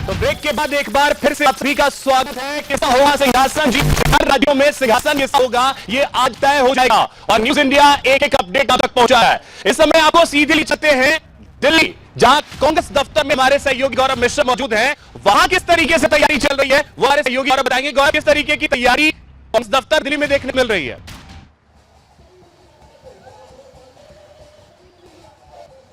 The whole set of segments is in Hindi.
तो ब्रेक के बाद एक बार फिर से आप सभी का स्वागत है। किसका होगा सिंहासन, जी हर राज्यों में सिंहासन किसका होगा ये आज तय हो जाएगा और न्यूज इंडिया एक एक अपडेट आप तक पहुंचा है। इस समय आपको सीधे ले चलते हैं दिल्ली, जहां कांग्रेस दफ्तर में हमारे सहयोगी गौरव मिश्र मौजूद हैं। वहां किस तरीके से तैयारी चल रही है वो हमारे सहयोगी गौरव बताएंगे। गौरव, किस तरीके की तैयारी कांग्रेस दफ्तर दिल्ली में देखने मिल रही है?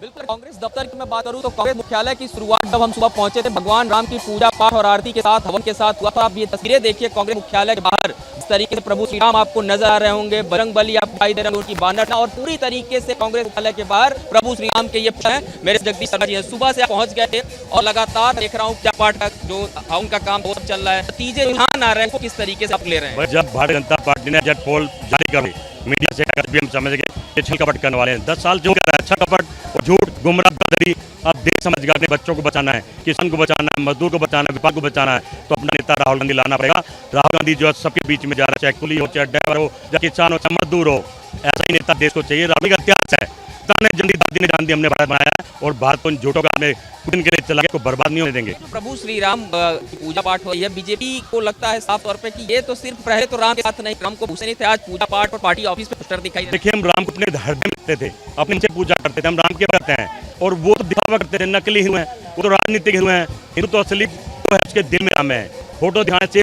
बिल्कुल, कांग्रेस दफ्तर की मैं बात करूं तो कांग्रेस मुख्यालय की शुरुआत जब हम सुबह पहुंचे थे भगवान राम की पूजा पाठ और आरती के साथ, हवन के साथ हुआ था। आप ये तस्वीरें देखिए कांग्रेस मुख्यालय के बाहर, इस तरीके से प्रभु श्री राम आपको नजर आ रहे होंगे, बजरंगबली आप दिखाई दे रहे होंगे, उनकी बानर और पूरी तरीके से कांग्रेस मुख्यालय के बाहर प्रभु श्री राम के ये हैं। मेरे जगदीश शर्मा जी हैं, सुबह से पहुंच गए थे और लगातार देख रहा हूँ पूजा पाठ का जो उनका काम बहुत चल रहा है। नतीजे रुझान आ रहे हैं, किस तरीके से आप ले रहे हैं? जब भारतीय जनता पार्टी ने एग्जिट पोल जारी कर मीडिया से भी हम समझ गए ये छल कपट करने वाले हैं। 10 साल जो कर रहा है छल कपट और झूठ गुमराह बदरी। अब देश समझ गए अपने बच्चों को बचाना है, किसान को बचाना है, मजदूर को बचाना है, व्यापार को बचाना है, तो अपना नेता राहुल गांधी लाना पड़ेगा। राहुल गांधी जो है सबके बीच में जा रहा है, चाहे कुली हो, चाहे ड्राइवर हो, चाहे किसान हो, चाहे मजदूर हो, ऐसा ही नेता देश को चाहिए। राहुल का इतिहास है, दादी ने जान दी, हमने भारत बनाया और भारत को झूठों का अपने पुतिन के लिए चला के को बर्बाद नहीं होने देंगे। प्रभु श्री राम की पूजा पाठ हो रही है, बीजेपी को लगता है साफ तौर पे कि ये तो सिर्फ पहले तो राम के साथ नहीं, राम को भूसे नहीं थे, आज पूजा पाठ और पार्टी ऑफिस पे पोस्टर दिखाई। देखिए, हम राम को अपने हृदय में रखते थे, अपने से पूजा करते थे, हम राम के करते हैं और वो तो दिखावा करते थे, नकली हिंदू हैं, वो तो राजनीतिक हिंदू हैं। हिंदू तो असली तो है, उसके दिल में राम है। फोटो दिखाने से,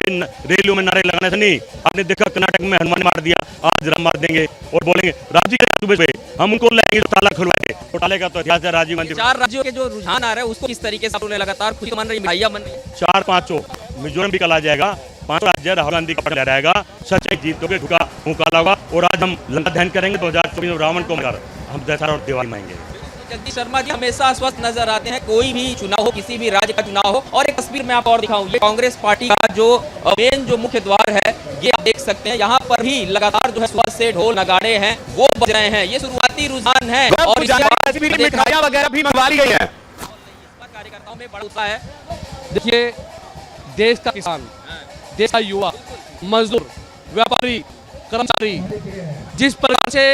रैलियों में नारे लगाने से नहीं। आपने देखा कर्नाटक में हनुमान मार दिया, आज राम मार देंगे और बोलेंगे राजी के सुबह पे हम उनको लाएंगे तो ताला खुलवाएंगे। घोटाले का तो इतिहास है राजीव गांधी। 4 राज्यों के जो रुझान आ रहे हैं उसको किस तरीके से उन्हें लगातार खुशी मन रही, मिठाइयां बन रही है। 4-5 मिजोरम भी कल आ जाएगा, 5 राज्य राहुल गांधी का पकड़ लहराएगा, सच्चाई जीत के ठुका मुंह काला होगा और आज हम लंका दहन करेंगे 2024 रावण को मार हम दशहरा और दिवाली मनाएंगे। जगदीश शर्मा जी हमेशा स्वस्थ नजर आते हैं, कोई भी चुनाव हो, किसी भी राज्य का चुनाव हो। और एक तस्वीर मैं आपको और दिखाऊं, ये कांग्रेस पार्टी का जो मेन जो मुख्य द्वार है ये आप देख सकते हैं। यहाँ पर भी लगातार जो है सुबह से ढोल नगाड़े हैं वो बज रहे हैं, ये शुरुआती रुझान है और मिठाइयां वगैरह भी मंगवा ली गई है। कार्यकर्ताओं में बड़ा उत्साह है। देखिए, देश का किसान, देश का युवा, मजदूर, व्यापारी, कर्मचारी जिस प्रकार से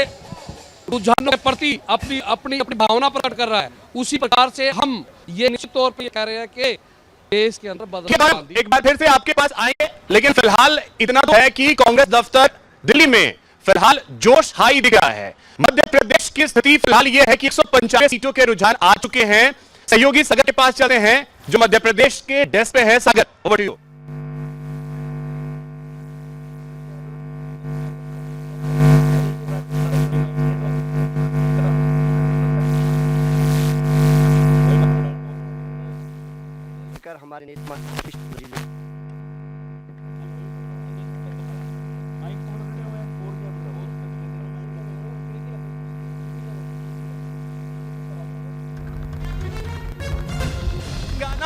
रुझानों के प्रति अपनी अपनी अपनी भावना प्रकट कर रहा है, उसी प्रकार से हम ये निश्चित तौर पर कह रहे हैं कि देश के अंदर बदलाव। एक बार फिर से आपके पास आएंगे, लेकिन फिलहाल इतना तो है कि कांग्रेस दफ्तर दिल्ली में फिलहाल जोश हाई दिख रहा है। मध्य प्रदेश की स्थिति फिलहाल यह है कि 195 सीटों के रुझान आ चुके हैं। सहयोगी सागर के पास चले हैं जो मध्य प्रदेश के डेस्क पे है। सागर, ओवर टू यू। हमारे नेता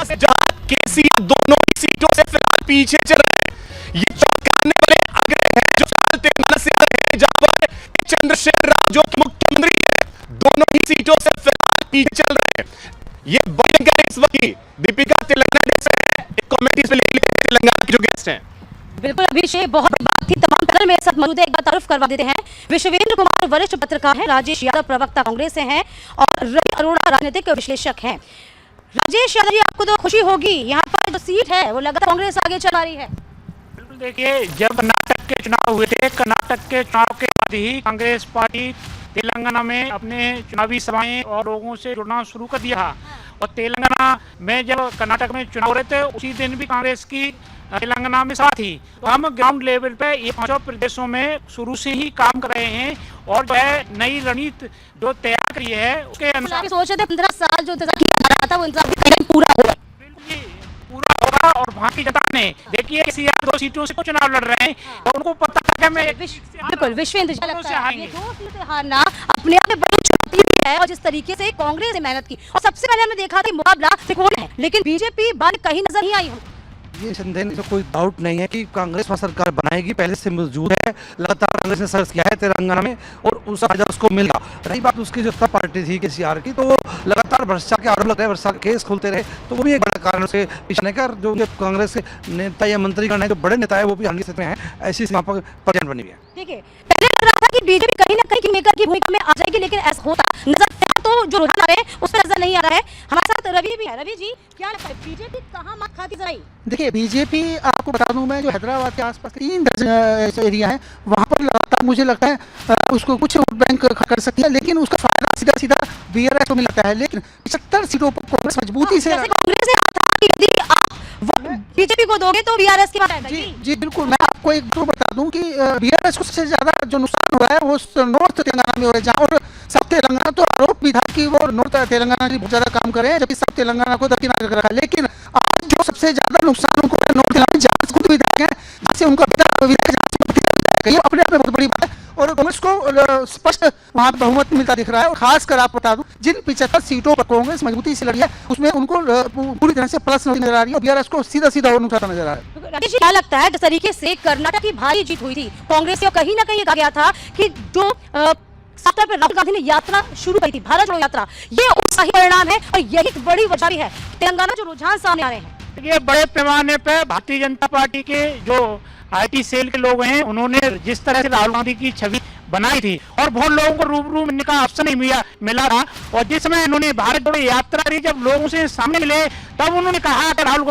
से जहां केसीआर दोनों ही सीटों से फिलहाल पीछे चल रहे हैं। ये चौंकाने वाले आंकड़े हैं जो फिलहाल तेलंगाना से आ रहे हैं, जहां पर चंद्रशेखर राव जो कि मुख्यमंत्री है दोनों ही सीटों से फिलहाल पीछे चल रहे हैं। ये बड़ी इस वक्त की दीपिका तेलंगाना से है, एक कमेटी पे तेलंगाना के जो गेस्ट हैं। बिल्कुल अभिषेक, बहुत बात थी, तमाम पैनल मेरे साथ मौजूद है, एक बार तारुफ करवा देते हैं। विश्वेंद्र कुमार वरिष्ठ पत्रकार हैं, राजेश यादव प्रवक्ता कांग्रेस से हैं और रवि अरोड़ा राजनीतिक विश्लेषक हैं। राजेश यादव जी, आपको तो खुशी होगी, यहाँ पर जो सीट है वो लगातार कांग्रेस आगे चला रही है। बिल्कुल, देखिए जब कर्नाटक के चुनाव हुए थे, कर्नाटक के चुनाव के बाद ही कांग्रेस पार्टी तेलंगाना में अपने चुनावी सभाएं और लोगों से जुड़ना शुरू कर दिया। और तेलंगाना में जब कर्नाटक में चुनाव हो रहे थे उसी दिन भी कांग्रेस की तेलंगाना में सभा थी। तो हम ग्राउंड लेवल पे ये 5 प्रदेशों में शुरू से ही काम कर रहे हैं और जो है नई रणनीति जो तैयार करी है उसके अनुसार सोच रहे थे 15 साल जो इंतजार किया जा रहा था वो इंतजार पूरा हुआ, पूरा होगा। और वहाँ की जनता ने देखिए केसीआर 2 सीटों से चुनाव लड़ रहे हैं और उनको पता था कि मैं बिल्कुल विश्वेंद्र जी लगता है ये 2 सीटें हारना अपने आप में बड़ी चुनौती भी है। और जिस तरीके से कांग्रेस ने मेहनत की और सबसे पहले हमने देखा था मुकाबला त्रिकोण है, लेकिन बीजेपी बाद कहीं नजर नहीं आई। ये संदेह में तो कोई डाउट नहीं है कि कांग्रेस वहाँ सरकार बनाएगी, पहले से मौजूद है। लगातार कांग्रेस ने सर्च किया है तेलंगाना में और उस फायदा उसको मिल गया। रही बात उसकी जो सत्ता पार्टी थी केसीआर की, तो वो लगातार भ्रष्टाचार के आरोप लगते हैं, भ्रष्टाचार केस खुलते रहे, तो वो भी एक बड़ा कारण से पिछले कर जो कांग्रेस के नेता या मंत्री गण है, जो बड़े नेता है वो भी हानि स्थिति में है। ऐसी सीमा पर परिणाम बनी हुई है। ठीक है, पहले लग रहा था कि बीजेपी कहीं ना कहीं मेकर की भूमिका में आ जाएगी, लेकिन ऐसा होता नजर तो जो रुझान आ रहे हैं उस पर नजर नहीं आ रहा है। हमारे साथ रवि भी है। रवि जी, क्या लगता है बीजेपी कहाँ मात खाती जरा? देखिए, बीजेपी आपको बता दूं मैं, जो हैदराबाद के आसपास 3 दर्जन एरिया है, वहाँ पर लगातार मुझे लगता है उसको कुछ वोट बैंक कर सकती है, लेकिन उसका फायदा सीधा सीधा बीआरएस को मिलता है। लेकिन 75 सीटों पर कांग्रेस मजबूती से कांग्रेस से आता है कि यदि आप बीजेपी को दोगे तो बीआरएस की बात आएगा। जी जी बिल्कुल। मैं आपको एक तो बता दूं कि बीआरएस को सबसे ज्यादा जो नुकसान हुआ है वो नॉर्थ तेलंगाना में हो रहा है, जहाँ और सब तेलंगाना तो आरोप भी था कि वो नॉर्थ तेलंगाना में बहुत ज्यादा काम कर रहे हैं, जबकि सब तेलंगाना को दरकिनार कर रखा है। लेकिन आज जो सबसे ज्यादा नुकसान उनको नॉर्थ तेलंगाना जहाँ खुद विधायक है, जिससे उनका ये अपने आप में बहुत बड़ी बात है, और कांग्रेस को स्पष्ट वहाँ बहुमत मिलता दिख रहा है। और खासकर आप बता दूं, जिन 75 सीटों पर कांग्रेस मजबूती से लड़ी है, उसमें उनको पूरी तरह से प्लस नजर आ रही है, और बीआरएस को सीधा सीधा और नुकसान नजर आ रहा है। राजेश जी, क्या लगता है जिस तरीके से कर्नाटक की भारी जीत हुई थी कांग्रेस की, और कहीं ना कहीं कहा गया था कि जो सत्ता पर राहुल गांधी ने यात्रा शुरू की थी, भारत जोड़ो यात्रा, ये उत्साही परिणाम है और यही एक बड़ी वजह भी है तेलंगाना जो रुझान सामने आ रहे हैं। ये बड़े पैमाने पे भारतीय जनता पार्टी के जो आईटी सेल के लोग हैं, उन्होंने जिस तरह से राहुल गांधी की छवि बनाई थी, और बहुत लोगों को रूबरू मिलने का अवसर नहीं मिला था, और जिस समय उन्होंने भारत जोड़ो यात्रा की, जब लोगों से सामने मिले, तब उन्होंने कहा कि राहुल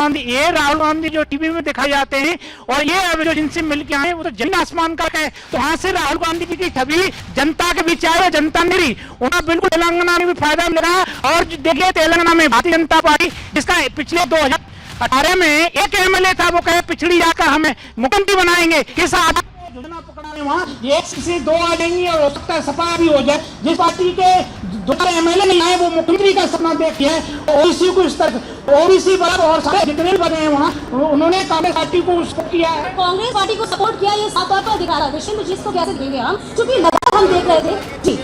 गांधी जो टीवी में दिखाए जाते हैं और ये अब जो जिनसे मिल के आए वो तो जमीन आसमान का है। तो वहां से राहुल गांधी जी की छवि जनता के बीच आए, जनता नहीं रही, उन्हें बिल्कुल तेलंगाना में भी फायदा मिला। और देखिए, तेलंगाना में भारतीय जनता पार्टी, जिसका पिछले 2018 में एक एमएलए था, वो कहे पिछड़ी जाकर हमें मुख्यमंत्री बनाएंगे, किस योजना पकड़ाने वहाँ एक से 2 आ जाएंगी, और हो सकता है सपा भी हो जाए। जिस पार्टी के 2 एमएलए नहीं आए, वो मुख्यमंत्री का सपना देखिए, ओबीसी को इस तरह ओबीसी पर और सारे जितने भी बने हैं वहाँ, उन्होंने कांग्रेस पार्टी को सपोर्ट किया है, कांग्रेस पार्टी को सपोर्ट किया, ये साफ तौर पर दिखा रहा है। विश्वेंद्र जी, इसको कैसे देंगे हम, क्योंकि लगातार हम देख रहे थे जी।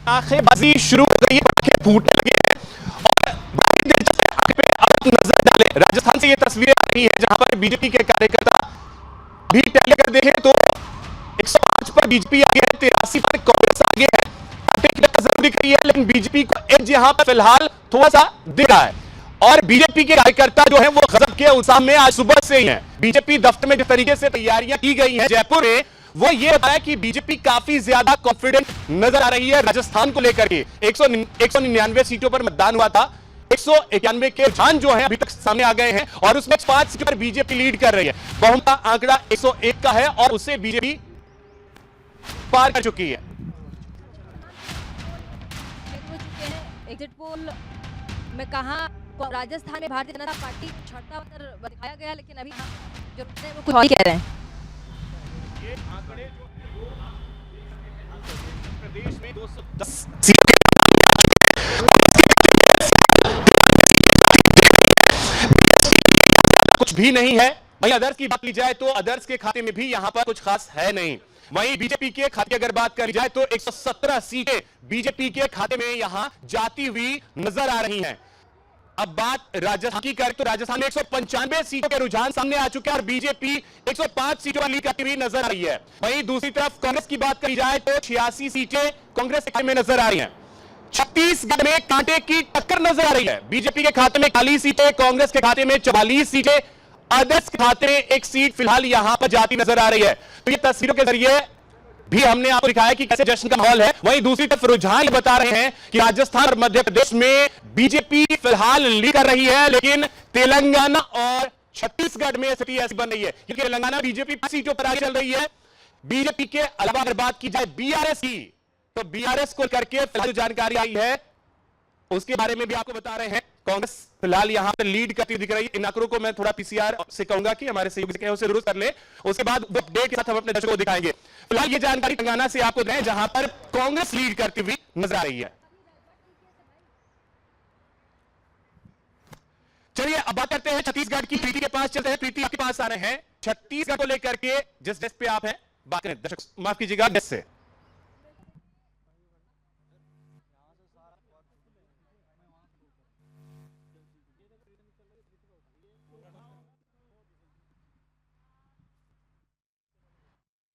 आखेबाजी शुरू हो गई है, पटाखे फूटने लगे हैं, और बड़ी दिलचस्प आंख पे अब नजर डालें, राजस्थान से ये तस्वीरें आ रही हैं जहां पर बीजेपी के कार्यकर्ता भी टैली कर देखें तो 105 पर बीजेपी आगे है, 83 पर कांग्रेस आगे है। जरूर दिख रही है, लेकिन बीजेपी को एज यहां पर फिलहाल थोड़ा सा दिख रहा है, और बीजेपी के कार्यकर्ता जो है वो गजब के उत्साह में आज सुबह से ही है। बीजेपी दफ्तर में जिस तरीके से तैयारियां की गई हैं जयपुर में, वो ये बताया कि बीजेपी काफी ज्यादा कॉन्फिडेंट नजर आ रही है राजस्थान को लेकर के। 199 सीटों पर मतदान हुआ था, 191 के रुझान जो है अभी तक सामने आ गए हैं, और उसमें 5 सीटों पर बीजेपी लीड कर रही है। बहुमत का आंकड़ा 101 का है, और उससे बीजेपी पार कर चुकी है। एग्जिट पोल में कहा राजस्थान में भारतीय जनता पार्टी छठा उतर दिखाया गया, लेकिन अभी जो वो कुछ और कह रहे हैं। ये आंकड़े प्रदेश में 210 सीटों के कुछ भी नहीं है। वहीं अदर्स की बात की जाए तो अदर्स के खाते में भी यहां पर कुछ खास है नहीं। वहीं बीजेपी के खाते की अगर बात करी जाए तो 117 सीटें बीजेपी के खाते में यहां जाती हुई नजर आ रही हैं। अब बात राजस्थान की करें तो राजस्थान में 195 सीटों के रुझान सामने आ चुके हैं, और बीजेपी 105 सीटों पर लीड करती हुई नजर आ रही है। वहीं दूसरी तरफ कांग्रेस की बात करी जाए तो 86 सीटें कांग्रेस के खाते में नजर आ रही हैं। छत्तीसगढ़ में कांटे की टक्कर नजर आ रही है। बीजेपी के खाते में 41 सीटें, कांग्रेस के खाते में 44 सीटें, अदर्स के खाते में 1 सीट फिलहाल यहां पर जाती नजर आ रही है। तो ये तस्वीरों के जरिए भी हमने आपको दिखाया कि कैसे जश्न का माहौल है। वहीं दूसरी तरफ रुझान बता रहे हैं कि राजस्थान और मध्य प्रदेश में बीजेपी फिलहाल लीड कर रही है, लेकिन तेलंगाना और छत्तीसगढ़ में स्थिति ऐसी बन रही है क्योंकि तेलंगाना बीजेपी 5 सीटों पर आगे चल रही है। बीजेपी के अलावा अगर बात की जाए बीआरएस की, तो बीआरएस को करके फिलहाल जो जानकारी आई है उसके बारे में भी आपको बता रहे हैं। कांग्रेस फिलहाल यहां पर लीड करती दिख रही है। इन आंकड़ों को मैं थोड़ा पीसीआर से कहूंगा कि हमारे सहयोगी उसे जरूर कर ले, उसके बाद अपडेट के साथ हम अपने दर्शकों को दिखाएंगे। फिलहाल ये जानकारी तेलंगाना से आपको दें जहां पर कांग्रेस लीड करती हुई नजर आ रही है। चलिए अब बात करते हैं छत्तीसगढ़ की। प्रीति के पास चलते हैं। प्रीति आपके पास आ रहे हैं छत्तीसगढ़ को लेकर के, जिस डेस्क पे आप हैं बात करें। दर्शक माफ कीजिएगा, डेस्क से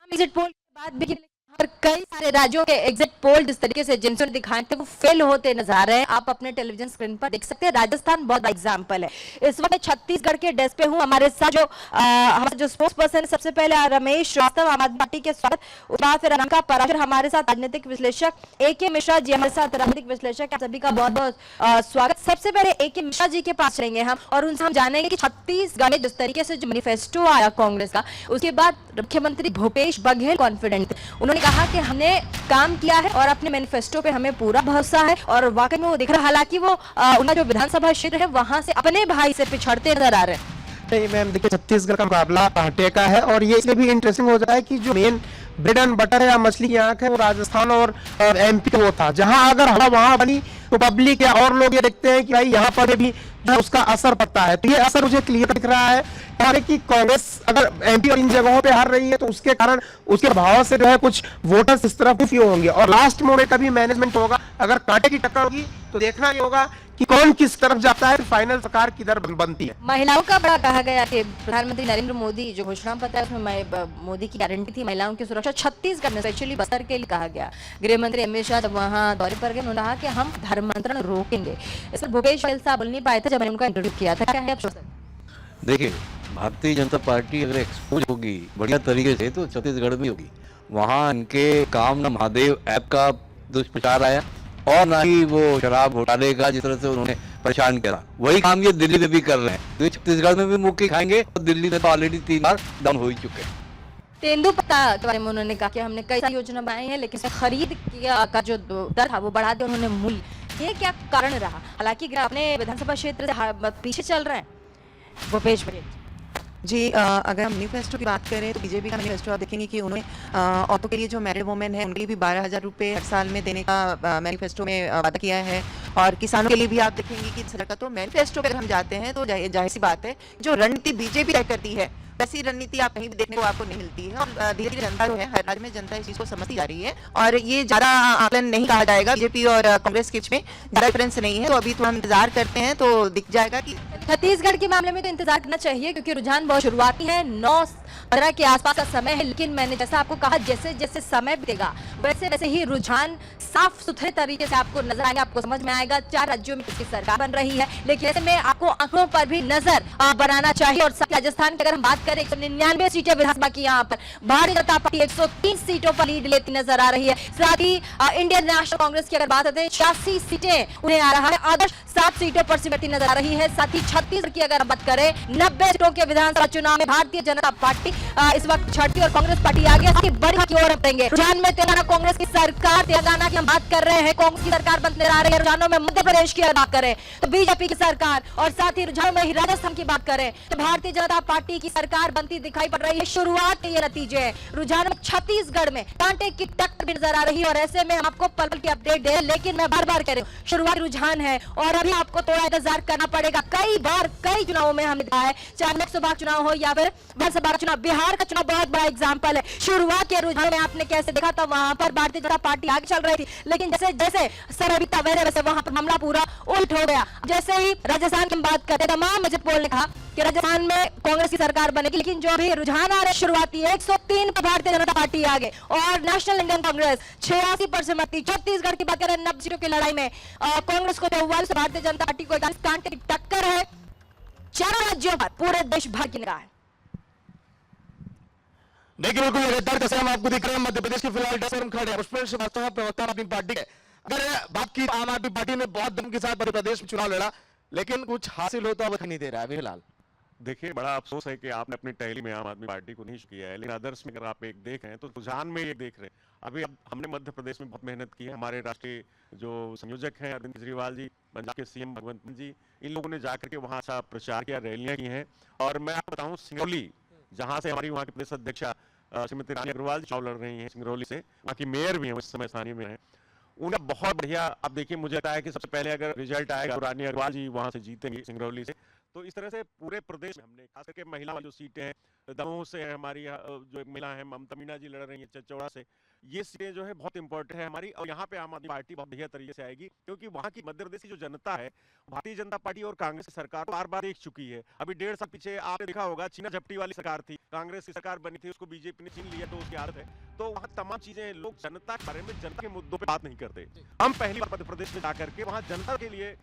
एग्जिट पोल के बाद भी हर कई सारे राज्यों के एग्जिट पोल जिस तरीके से जिनसे दिखाए थे वो फेल होते नजर आ रहे हैं। आप अपने टेलीविजन स्क्रीन पर देख सकते हैं। राजस्थान बहुत बड़ा एग्जाम्पल है। इस वक्त छत्तीसगढ़ के डेस्क पे हूँ। हमारे साथ जो हमारे जो स्पोर्ट्स पर्सन, सबसे पहले रमेश श्रीवास्तव, आम आदमी पार्टी के स्वागत। उसके बाद फिर अनंका पराशर, हमारे साथ राजनीतिक विश्लेषक AK मिश्रा जी हमारे साथ राजनीतिक विश्लेषक। आप सभी का बहुत बहुत स्वागत। सबसे पहले AK मिश्रा जी के पास रहेंगे हम और उनसे हम जानेंगे कि छत्तीसगढ़ में जिस तरीके से जो मैनिफेस्टो आया कांग्रेस का, उसके बाद मुख्यमंत्री भूपेश बघेल कॉन्फिडेंट, उन्होंने कहा कि हमने काम किया है और अपने मैनिफेस्टो पे हमें पूरा भरोसा है और वाकई में वो दिख रहा है। हालांकि वो उनका जो विधानसभा क्षेत्र है वहां से अपने भाई से पिछड़ते नजर आ रहे हैं। नहीं मैम, देखिए छत्तीसगढ़ का मुकाबला पार्टी का है और ये इसलिए भी इंटरेस्टिंग हो जाता है कि जो मेन ब्रेड एंड बटर है या मछली की आंख है वो राजस्थान और MP का वो था, जहां अगर हवा वहां बनी तो पब्लिक या और लोग ये देखते हैं कि भाई यहाँ पर भी उसका असर पड़ता है। तो ये असर मुझे क्लियर दिख रहा है कि कांग्रेस अगर MP और इन जगहों पे हार रही है तो उसके कारण उसके प्रभाव से जो है कुछ वोटर्स इस तरफ मुफ्त होंगे और लास्ट मोमेंट का भी मैनेजमेंट होगा। अगर कांटे की टक्कर होगी तो देखना ये होगा कि कौन किस तरफ जाता है, फाइनल सरकार किधर बनती है। महिलाओं का बड़ा कहा गया कि प्रधानमंत्री नरेंद्र मोदी जो घोषणा पत्र है उसमें मोदी की गारंटी थी महिलाओं की सुरक्षा। छत्तीसगढ़ में स्पेशली बस्तर के लिए कहा गया। गृह मंत्री अमित शाह जब वहाँ दौरे पर गए उन्होंने कहा कि हम धर्मांतरण रोकेंगे। इस पर भूपेश बघेल साहब बोल नहीं पाए थे जब मैंने उनका इंटरव्यू किया था। क्या है आप देखिए, भारतीय जनता पार्टी अगर एक्सपोज होगी बढ़िया तरीके से तो छत्तीसगढ़ में होगी। वहाँ इनके काम न महादेव ऐप का दुष्प्रचार आया और ना ही वो शराब घोटाले का जिस तरह से उन्होंने परेशान करा, वही काम ये दिल्ली में भी कर रहे हैं। तो ये छत्तीसगढ़ में भी मुक्की खाएंगे और दिल्ली में तो ऑलरेडी 3 बार डाउन हो ही चुके हैं। तेंदुपत्ता के बारे में उन्होंने कहा कि हमने कई सारी योजना बनाई है लेकिन खरीद का जो दर था वो बढ़ा दिया उन्होंने मूल्य। ये क्या कारण रहा? हालांकि अपने विधानसभा क्षेत्र से पीछे चल रहे हैं भूपेश बघेल जी। अगर हम मैनिफेस्टो की बात करें तो बीजेपी का मैनिफेस्टो आप देखेंगे कि उन्होंने औरतों के लिए जो मैरिड वुमेन है उनके लिए भी 12,000 रुपये हर साल में देने का मैनिफेस्टो में वादा किया है। और किसानों के लिए भी आप देखेंगे कि सरकार तो मैनिफेस्टो पर हम जाते हैं तो जाहिर सी बात है जो रणनीति बीजेपी तय करती है वैसी रणनीति आप कहीं भी देखने को आपको नहीं मिलती है। और धीरे धीरे जनता जो है हर राज्य में जनता इस चीज को समझती जा रही है और ये ज्यादा आकलन नहीं कहा जाएगा बीजेपी और कांग्रेस के बीच में ज्यादा डिफरेंस नहीं है। तो अभी तो हम इंतजार करते हैं तो दिख जाएगा कि छत्तीसगढ़ के मामले में तो इंतजार करना चाहिए क्योंकि रुझान बहुत शुरुआती है। 9:15 के आसपास का समय है, लेकिन मैंने जैसा आपको कहा जैसे जैसे समय बीतेगा वैसे वैसे ही रुझान साफ सुथरे तरीके से आपको नजर आएगा, आपको समझ में आएगा 4 राज्यों में किसकी सरकार बन रही है। लेकिन ऐसे में आपको आंकड़ों पर भी नजर बनाना चाहिए। और राजस्थान की अगर हम बात करें 199 सीटें विधानसभा की, यहाँ पर भारतीय जनता पार्टी 103 सीटों पर लीड लेती नजर आ रही है। साथ ही इंडियन नेशनल कांग्रेस की अगर बात करते हैं 86 सीटें उन्हें आ रहा है। आदर्श 7 सीटों पर सिमटती नजर आ रही है। साथ ही छत्तीसगढ़ की अगर हम बात करें 90 सीटों के विधानसभा चुनाव में भारतीय जनता पार्टी इस वक्त छठी और कांग्रेस पार्टी आगे बड़ी की ओर बढ़ेंगे। रुझान में तेलंगाना कांग्रेस की सरकार, तेलंगाना की हम बात कर रहे हैं, कांग्रेस की सरकार बनते आ रही है। रुझानों में मध्य प्रदेश की बात करें तो बीजेपी की सरकार और साथ ही रुझानों में ही राजस्थान की बात करें तो भारतीय जनता पार्टी की सरकार बनती दिखाई पड़ रही है। शुरुआत के ये नतीजे हैं। रुझान में छत्तीसगढ़ में कांटे की टक्कर भी नजर आ रही है और ऐसे में हम आपको पल पल की अपडेट दे रहे हैं। लेकिन मैं बार बार कह रही हूँ शुरुआती रुझान है और अभी आपको थोड़ा इंतजार करना पड़ेगा। कई बार कई चुनावों में हमने देखा है, चाहे लोकसभा चुनाव हो या फिर विधानसभा चुनाव, बिहार का चुनाव बहुत बड़ा एग्जाम्पल है। शुरुआत के रुझान में आपने कैसे देखा था, वहां पर भारतीय जनता पार्टी आगे चल रही थी, लेकिन जैसे जैसे समय बीता वैसे वहां पर मामला पूरा उल्ट हो गया। जैसे ही राजस्थान की बात करते तमाम एग्जिट पोल ने कहा कि राजस्थान में कांग्रेस की सरकार बनेगी, लेकिन जो अभी रुझान आ रहे शुरुआती 103 पर भारतीय जनता पार्टी आगे और नेशनल इंडियन कांग्रेस 86 पर सिमटती। छत्तीसगढ़ की बात करें 90 सीटों की लड़ाई में कांग्रेस को 44, भारतीय जनता पार्टी को 41 कांटे की टक्कर है। चारों राज्यों पर पूरे देश भर की निगाह है। देखिए बिल्कुल लगातार जैसे हम आपको दिख रहे हैं मध्य प्रदेश के फिलहाल डसरम खड़े हैं पुष्पेंद्र श्रीवास्तव प्रवक्ता आम आदमी पार्टी के। अगर बात की आम आदमी पार्टी ने बहुत दम के साथ मध्य प्रदेश में चुनाव लड़ा लेकिन कुछ हासिल हो तो अब नहीं दे रहा है फिलहाल। देखिए, बड़ा अफसोस है कि आपने अपनी टहली में आम आदमी पार्टी को नहीं किया है, लेकिन आदर्श में अगर आप एक देख रहे हैं तो रुझान में एक देख रहे हैं। अभी अब हमने मध्य प्रदेश में बहुत मेहनत की है। हमारे राष्ट्रीय जो संयोजक हैं अरविंद केजरीवाल जी, पंजाब के CM भगवंत मान जी, इन लोगों ने जाकर के वहाँ अच्छा प्रचार किया, रैलियां की हैं। और मैं आपको बताऊँ सिंगरौली, जहाँ से हमारी वहाँ की प्रदेश अध्यक्षा श्रीमती रानी अग्रवाल चुनाव लड़ रही हैं सिंगरौली से, वहाँ की मेयर भी हैं उस समय स्थानीय में हैं, उनका बहुत बढ़िया। अब देखिए, मुझे लगता है कि सबसे पहले अगर रिजल्ट आएगा तो रानी अग्रवाल जी वहाँ से जीतेंगी सिंगरौली से। तो इस तरह से पूरे प्रदेश में हमने खास करके महिला वाली जो सीटें हैं, दमोह से हमारी जो एक महिला है ममता मीना जी लड़ रही है चचौड़ा से, ये सीटें जो है बहुत इंपॉर्टेंट है हमारी, और यहाँ पे आम आदमी पार्टी बहुत बढ़िया तरीके से आएगी, क्योंकि वहाँ की मध्य प्रदेश की जो जनता है भारतीय जनता पार्टी और कांग्रेस की सरकार बार बार देख चुकी है। अभी 1.5 साल पीछे आपने देखा होगा छीना झपटी वाली सरकार थी, कांग्रेस की सरकार बनी थी, उसको बीजेपी ने छीन लिया, तो उसकी आदत है। तो वहाँ तमाम चीजें लोग जनता के बारे में, जनता के मुद्दों पे बात नहीं करते। हम पहली बार मध्य प्रदेश में जाकर के वहाँ जनता के लिए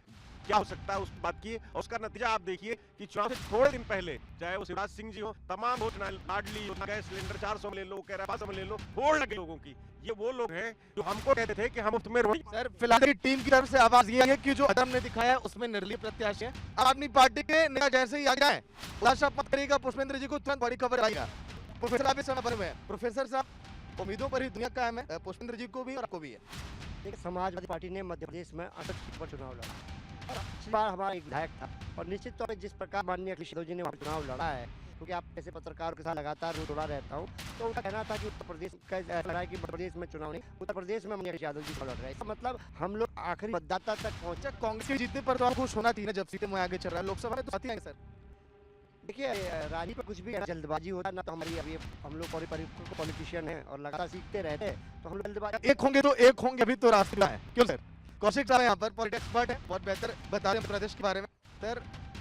क्या हो सकता है उसकी बात किए, और उसका नतीजा आप देखिए कि चुनाव से थोड़े दिन पहले चाहे वो शिवराज सिंह जी हो, तमाम योजना, लाडली योजना, गैस सिलेंडर 400 में ले लो, कह रहा 500 में ले लो, होड़ लगे लोगों की। ये वो लोग हैं जो हमको कहते थे कि हम मुफ्त में रोटी। सर फिलहाल टीम की तरफ से आवाज ये है कि जो अदम ने दिखाया है उसमें निर्दलीय प्रत्याशी है। आम आदमी पार्टी के नेता जैसे ही आ जाए उदासा मत करिएगा, पुष्पेंद्र जी को तुरंत बड़ी खबर आएगा। प्रोफेसर आप इस समय बने हुए हैं। प्रोफेसर साहब, उम्मीदों पर ही दुनिया कायम है, पुष्पेंद्र जी को भी और आपको भी है। देखिए, समाजवादी पार्टी ने मध्य प्रदेश में 68 सीट पर चुनाव लड़ा और इस बार हमारा एक विधायक था, और निश्चित तौर पर जिस प्रकार माननीय अखिलेश यादव जी ने वहाँ चुनाव लड़ा है, क्योंकि आप ऐसे पत्रकारों के साथ लगातार जुड़ा रहता हूँ, तो उनका कहना था कि उत्तर प्रदेश का लड़ा है कि मध्य प्रदेश में चुनाव नहीं, उत्तर प्रदेश में माननीय अखिलेश यादव जी लड़ रहे हैं। इसका मतलब हम लोग आखिरी मतदाता तक पहुँचे। कांग्रेस के जीतने पर तो आपको खुश होना चाहिए ना, जब सीटें में आगे चल रहा है, लोकसभा में तो आती है सर। देखिए, राजनीति पर कुछ भी जल्दबाजी होता है ना, तो हमारी अभी हम लोग पॉलिटिशियन हैं और लगातार सीखते रहते हैं, तो हम लोग जल्दबाजी एक होंगे तो एक होंगे, अभी तो रास्ता है। क्यों सर? कौशिक साहब यहाँ पर पॉलिटिक्स एक्सपर्ट है, बहुत बेहतर बता रहे हैं प्रदेश के बारे में। सर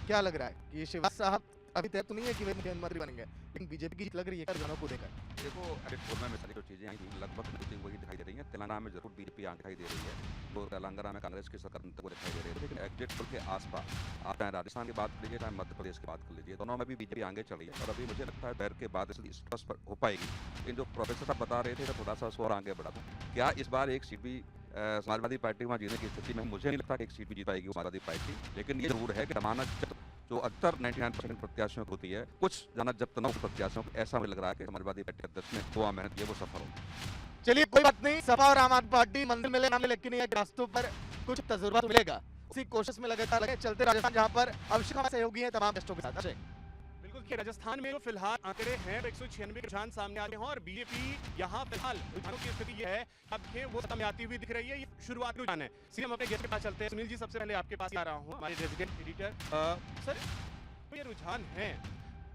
क्या लग रहा है कि शिवराज साहब अभी तय तो नहीं है कि वे मुख्यमंत्री बनेंगे, लेकिन बीजेपी की जीत लग रही है रुझानों को देखकर? देखो, अभी पूर्णा में सारी जो चीजें आई थी लगभग मिलती वही दिखाई दे रही हैं। तेलंगाना में जरूर बीजेपी यहाँ दिखाई दे रही है, तो तेलंगाना में कांग्रेस की सरकार को दिखाई दे रही है, लेकिन एग्जिट पोल के आसपास आप चाहे राजस्थान की बात कर लीजिए, चाहे मध्य प्रदेश की बात कर लीजिए, दोनों में भी बीजेपी आगे चल रही है। और अभी मुझे लगता है बैर के बाद स्पष्ट हो पाएगी। लेकिन जो प्रोफेसर साहब बता रहे थे, तो थोड़ा सा उसको और आगे बढ़ा दूँ, क्या इस बार एक सीट भी समाजवादी पार्टी वहाँ जीतने की स्थिति में? मुझे नहीं लगता कि एक सीट भी जीत पाएगी समाजवादी पार्टी, लेकिन ये जरूर है कि जमानत जो अक्सर 99% प्रत्याशियों को होती है, कुछ जमानत जब्त न हो प्रत्याशियों को, ऐसा मुझे लग रहा है कि समाजवादी पार्टी अध्यक्ष ने हुआ मेहनत की वो सफल हो। चलिए कोई बात नहीं, सपा और आम आदमी पार्टी मंदिर मिले ना मिले, लेकिन रास्तों पर कुछ तजुर्बा तो मिलेगा, उसी कोशिश में लगातार लगे चलते राजस्थान, जहाँ पर अभिषेक हमारे सहयोगी हैं तमाम गेस्टों के साथ। बिल्कुल कि राजस्थान में जो फिलहाल आंकड़े हैं 196 रुझान सामने आ रहे हैं, और बीजेपी यहाँ फिलहाल रुझानों की स्थिति ये है अब वो सत्ता में आती हुई दिख रही है। ये शुरुआती रुझान है। सीधे हम अपने गेस्ट के पास चलते हैं। सुनील जी, सबसे पहले आपके पास आ रहा हूँ, हमारे रेजिडेंट एडिटर। सर, ये रुझान है,